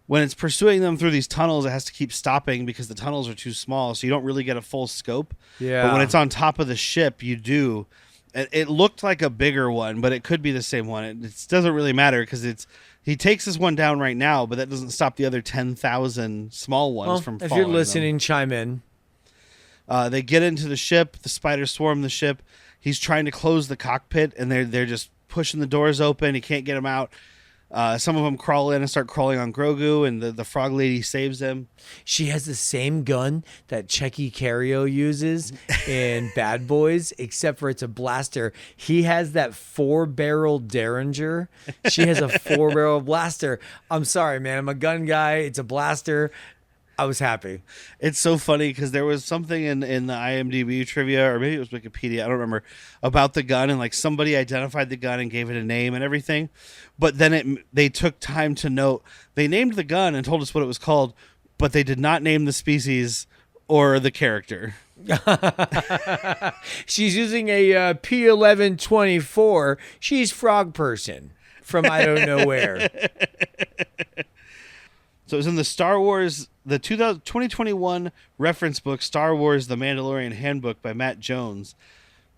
[SPEAKER 1] it's pursuing them through these tunnels, it has to keep stopping because the tunnels are too small, so you don't really get a full scope.
[SPEAKER 2] Yeah.
[SPEAKER 1] But when it's on top of the ship, you do. It looked like a bigger one, but it could be the same one. It doesn't really matter because he takes this one down right now, but that doesn't stop the other 10,000 small ones from
[SPEAKER 2] if
[SPEAKER 1] following
[SPEAKER 2] you're listening, chime in.
[SPEAKER 1] They get into the ship. The spiders swarm the ship. He's trying to close the cockpit, and they're just pushing the doors open. He can't get them out. Some of them crawl in and start crawling on Grogu, and the frog lady saves him.
[SPEAKER 2] She has the same gun that Checky Cario uses in Bad Boys, except for it's a blaster. He has that 4-barrel Derringer. She has a 4-barrel blaster. I'm sorry, man. I'm a gun guy. It's a blaster. I was happy.
[SPEAKER 1] It's so funny because there was something in the IMDb trivia, or maybe it was Wikipedia, I don't remember, about the gun, and like somebody identified the gun and gave it a name and everything. But then they took time to note they named the gun and told us what it was called, but they did not name the species or the character.
[SPEAKER 2] She's using a P1124. She's Frog Person from I don't know where.
[SPEAKER 1] So it was in the Star Wars, the 2021 reference book, Star Wars The Mandalorian Handbook by Matt Jones.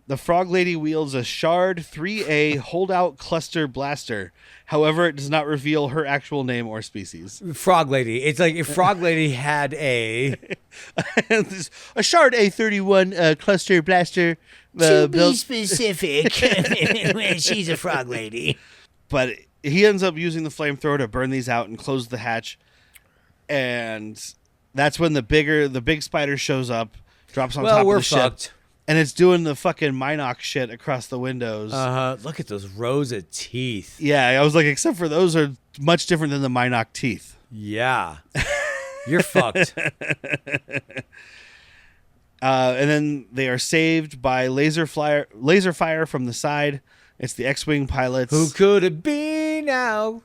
[SPEAKER 1] The Frog Lady wields a Shard 3A holdout cluster blaster. However, it does not reveal her actual name or species.
[SPEAKER 2] Frog Lady. It's like if Frog Lady had a
[SPEAKER 1] Shard A31 cluster blaster.
[SPEAKER 3] To be specific, she's a frog lady.
[SPEAKER 1] But he ends up using the flamethrower to burn these out and close the hatch. And that's when the big spider shows up, drops on top of the ship.
[SPEAKER 2] Fucked.
[SPEAKER 1] And it's doing the fucking Minoc shit across the windows.
[SPEAKER 2] Look at those rows of teeth.
[SPEAKER 1] Yeah, I was like, except for those are much different than the Minoc teeth.
[SPEAKER 2] Yeah. You're fucked.
[SPEAKER 1] And then they are saved by laser fire from the side. It's the X-Wing pilots.
[SPEAKER 2] Who could it be now?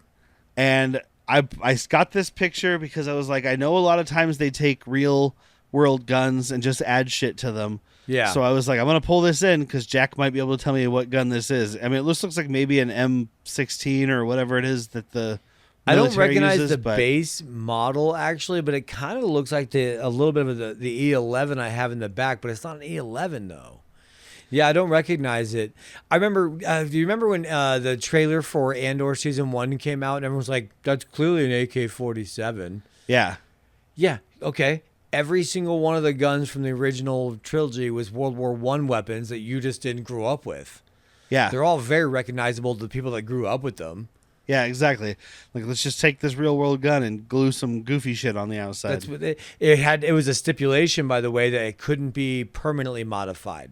[SPEAKER 1] And I got this picture because I was like, I know a lot of times they take real world guns and just add shit to them.
[SPEAKER 2] Yeah.
[SPEAKER 1] So I was like, I'm going to pull this in because Jack might be able to tell me what gun this is. I mean, it looks like maybe an M16 or whatever it is that the
[SPEAKER 2] I don't
[SPEAKER 1] military
[SPEAKER 2] recognize
[SPEAKER 1] uses,
[SPEAKER 2] the
[SPEAKER 1] but
[SPEAKER 2] base model actually, but it kind of looks like a little bit of the E11 I have in the back, but it's not an E11 though. Yeah, I don't recognize it. I remember. Do you remember when the trailer for Andor season 1 came out and everyone was like, "That's clearly an AK-47."
[SPEAKER 1] Yeah.
[SPEAKER 2] Yeah. Okay. Every single one of the guns from the original trilogy was World War I weapons that you just didn't grow up with.
[SPEAKER 1] Yeah.
[SPEAKER 2] They're all very recognizable to the people that grew up with them.
[SPEAKER 1] Yeah, exactly. Like, let's just take this real world gun and glue some goofy shit on the outside.
[SPEAKER 2] That's what it had. It was a stipulation, by the way, that it couldn't be permanently modified.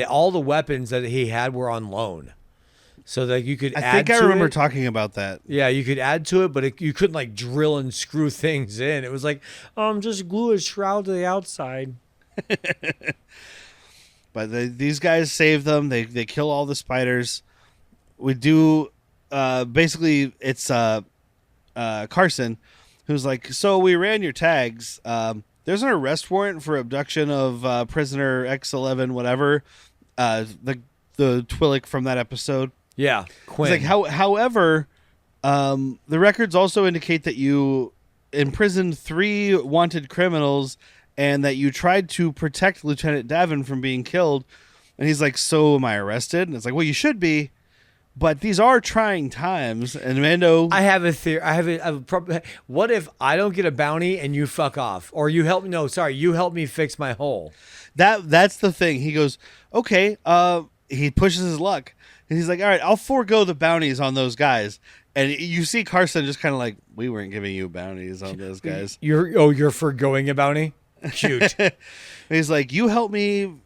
[SPEAKER 2] All the weapons that he had were on loan, so that you could.
[SPEAKER 1] I think I remember talking about that.
[SPEAKER 2] Yeah, you could add to it, but you couldn't like drill and screw things in. It was like, just glue a shroud to the outside.
[SPEAKER 1] But these guys save them. They kill all the spiders. We do. Basically, it's Carson, who's like, so we ran your tags. There's an arrest warrant for abduction of prisoner X11, whatever. The Twi'lek from that episode.
[SPEAKER 2] Yeah, Quinn.
[SPEAKER 1] It's like, however, the records also indicate that you imprisoned 3 wanted criminals and that you tried to protect Lieutenant Davin from being killed. And he's like, so am I arrested? And it's like, well, you should be. But these are trying times, and Mando.
[SPEAKER 2] I have a theory. What if I don't get a bounty and you fuck off, or you help? No, sorry, you help me fix my hole.
[SPEAKER 1] That's the thing. He goes, okay. He pushes his luck, and he's like, all right, I'll forego the bounties on those guys. And you see Carson just kind of like, we weren't giving you bounties on those guys.
[SPEAKER 2] You're forgoing a bounty. Cute.
[SPEAKER 1] He's like, you help me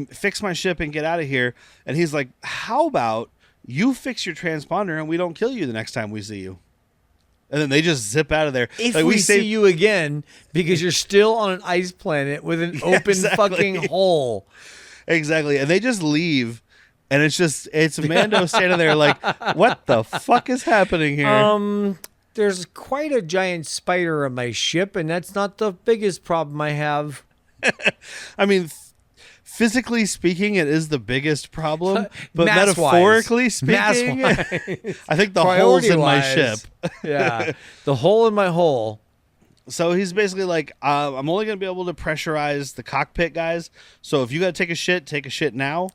[SPEAKER 1] fix my ship and get out of here. And he's like, how about you fix your transponder and we don't kill you the next time we see you? And then they just zip out of there.
[SPEAKER 2] If we see you again, because you're still on an ice planet with an open fucking hole.
[SPEAKER 1] Exactly. And they just leave. And it's Mando standing there like, what the fuck is happening here?
[SPEAKER 2] There's quite a giant spider on my ship, and that's not the biggest problem I have.
[SPEAKER 1] I mean, physically speaking, it is the biggest problem, but
[SPEAKER 2] Mass-wise.
[SPEAKER 1] metaphorically speaking,
[SPEAKER 2] Mass-wise.
[SPEAKER 1] I think the hole's in my ship.
[SPEAKER 2] Yeah, the hole in my hole.
[SPEAKER 1] So he's basically like, I'm only going to be able to pressurize the cockpit guys. So if you got to take a shit now.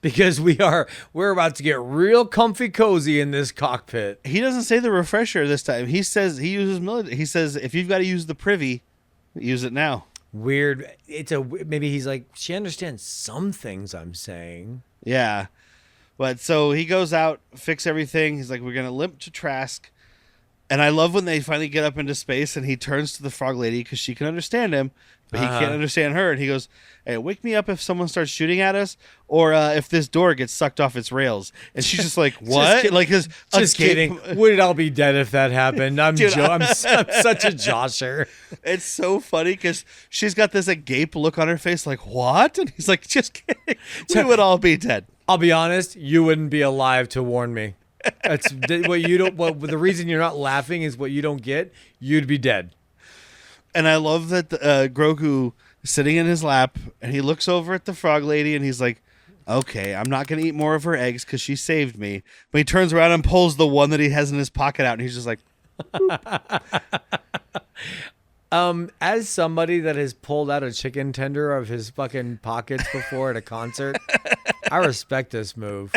[SPEAKER 2] Because we're about to get real comfy cozy in this cockpit.
[SPEAKER 1] He doesn't say the refresher this time. He says he uses military. He says if you've got to use the privy, use it now.
[SPEAKER 2] Weird. Maybe he's like, she understands some things I'm saying.
[SPEAKER 1] Yeah. But so he goes out, fix everything. He's like, we're going to limp to Trask. And I love when they finally get up into space and he turns to the frog lady because she can understand him, but he can't understand her. And he goes, hey, wake me up if someone starts shooting at us or if this door gets sucked off its rails. And she's just like, what?
[SPEAKER 2] Just kidding. Would I'll be dead if that happened. I'm such a josher.
[SPEAKER 1] It's so funny because she's got this agape look on her face like, what? And he's like, just kidding. We would all be dead.
[SPEAKER 2] I'll be honest, you wouldn't be alive to warn me. That's what you don't. Well, the reason you're not laughing is what you don't get. You'd be dead.
[SPEAKER 1] And I love that Grogu is sitting in his lap and he looks over at the frog lady and he's like, okay, I'm not going to eat more of her eggs because she saved me. But he turns around and pulls the one that he has in his pocket out and he's just like,
[SPEAKER 2] as somebody that has pulled out a chicken tender of his fucking pockets before at a concert, I respect this move.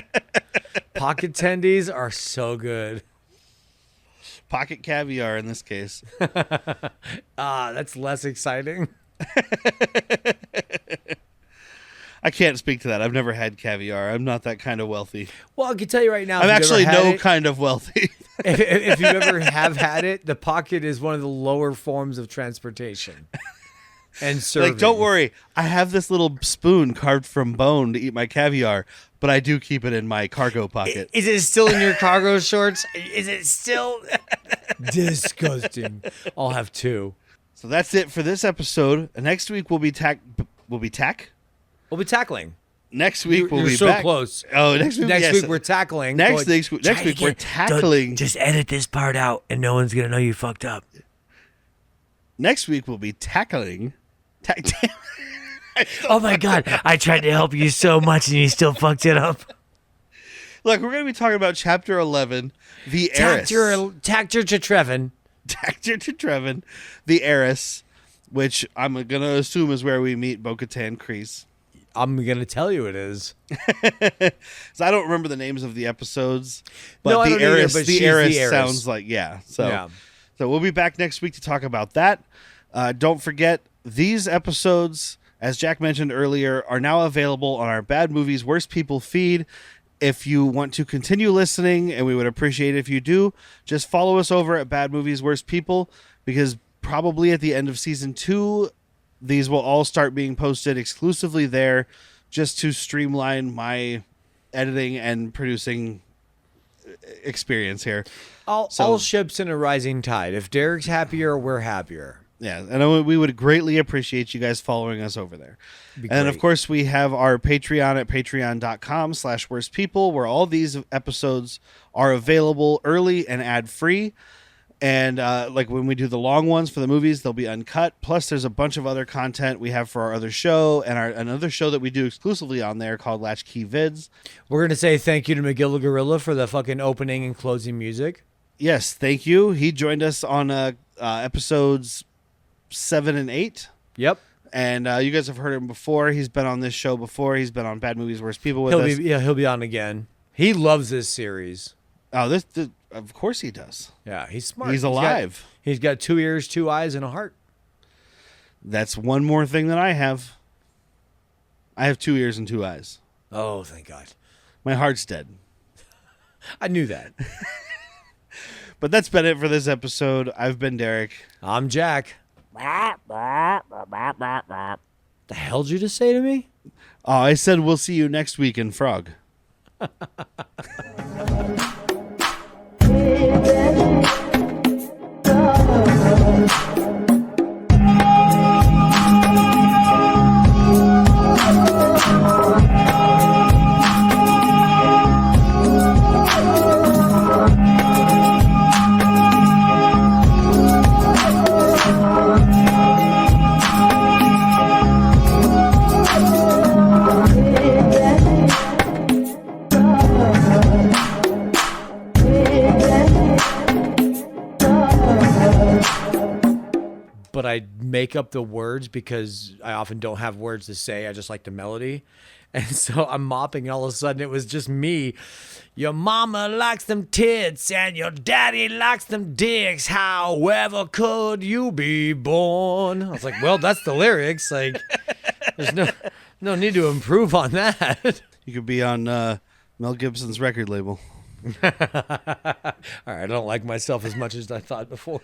[SPEAKER 2] Pocket tendies are so good.
[SPEAKER 1] Pocket caviar in this case.
[SPEAKER 2] That's less exciting.
[SPEAKER 1] I can't speak to that. I've never had caviar. I'm not that kind of wealthy.
[SPEAKER 2] Well, I can tell you right now.
[SPEAKER 1] I'm actually kind of wealthy.
[SPEAKER 2] if you ever have had it, the pocket is one of the lower forms of transportation. And serving.
[SPEAKER 1] Like, don't worry. I have this little spoon carved from bone to eat my caviar, but I do keep it in my cargo pocket.
[SPEAKER 2] Is it still in your cargo shorts? Is it still disgusting? I'll have two.
[SPEAKER 1] So that's it for this episode. Next week we'll be We'll be tackling. Next week we'll be
[SPEAKER 2] so
[SPEAKER 1] back.
[SPEAKER 2] Close.
[SPEAKER 1] Oh, next week
[SPEAKER 2] we're tackling.
[SPEAKER 1] Next week we're tackling.
[SPEAKER 3] Just edit this part out, and no one's gonna know you fucked up.
[SPEAKER 1] Next week we'll be tackling.
[SPEAKER 3] Oh my God! I tried to help you so much, and you still fucked it up.
[SPEAKER 1] Look, we're going to be talking about Chapter 11, The Heiress.
[SPEAKER 2] Tactor to Trevin.
[SPEAKER 1] Tactor to Trevin, The Heiress, which I'm going to assume is where we meet Bo-Katan Kryze.
[SPEAKER 2] I'm going to tell you it is.
[SPEAKER 1] So I don't remember the names of the episodes, but
[SPEAKER 2] No, I
[SPEAKER 1] The
[SPEAKER 2] don't either,
[SPEAKER 1] Heiress,
[SPEAKER 2] but
[SPEAKER 1] the
[SPEAKER 2] she's
[SPEAKER 1] Heiress
[SPEAKER 2] the heiress.
[SPEAKER 1] sounds like, So we'll be back next week to talk about that. Don't forget, these episodes, as Jack mentioned earlier, are now available on our Bad Movies Worst People feed. If you want to continue listening, and we would appreciate it if you do, just follow us over at Bad Movies Worst People, because probably at the end of season 2, these will all start being posted exclusively there, just to streamline my editing and producing experience here.
[SPEAKER 2] All ships in a rising tide. If Derek's happier, we're happier.
[SPEAKER 1] Yeah, and we would greatly appreciate you guys following us over there. And then, of course, we have our Patreon at patreon.com/worstpeople, where all these episodes are available early and ad-free. And like when we do the long ones for the movies, they'll be uncut. Plus, there's a bunch of other content we have for our other show and another show that we do exclusively on there called Latchkey Vids.
[SPEAKER 2] We're going to say thank you to McGill Gorilla for the fucking opening and closing music.
[SPEAKER 1] Yes, thank you. He joined us on episodes 7 and 8.
[SPEAKER 2] Yep.
[SPEAKER 1] And you guys have heard him before. He's been on this show before. He's been on Bad Movies Worst People with us.
[SPEAKER 2] He'll be on again. He loves this series.
[SPEAKER 1] Oh, of course he does.
[SPEAKER 2] Yeah, he's smart.
[SPEAKER 1] He's alive.
[SPEAKER 2] He's got 2 ears, 2 eyes, and a heart.
[SPEAKER 1] That's one more thing that I have. I have 2 ears and 2 eyes.
[SPEAKER 2] Oh, thank God.
[SPEAKER 1] My heart's dead.
[SPEAKER 2] I knew that.
[SPEAKER 1] But that's been it for this episode. I've been Derek.
[SPEAKER 2] I'm Jack. The hell did you just say to me?
[SPEAKER 1] Oh, I said we'll see you next week in Frog.
[SPEAKER 2] but I make up the words because I often don't have words to say. I just like the melody. And so I'm mopping, and all of a sudden it was just me. Your mama likes them tits, and your daddy likes them dicks. However could you be born? I was like, well, that's the lyrics. Like, there's no need to improve on that.
[SPEAKER 1] You could be on Mel Gibson's record label.
[SPEAKER 2] All right, I don't like myself as much as I thought before.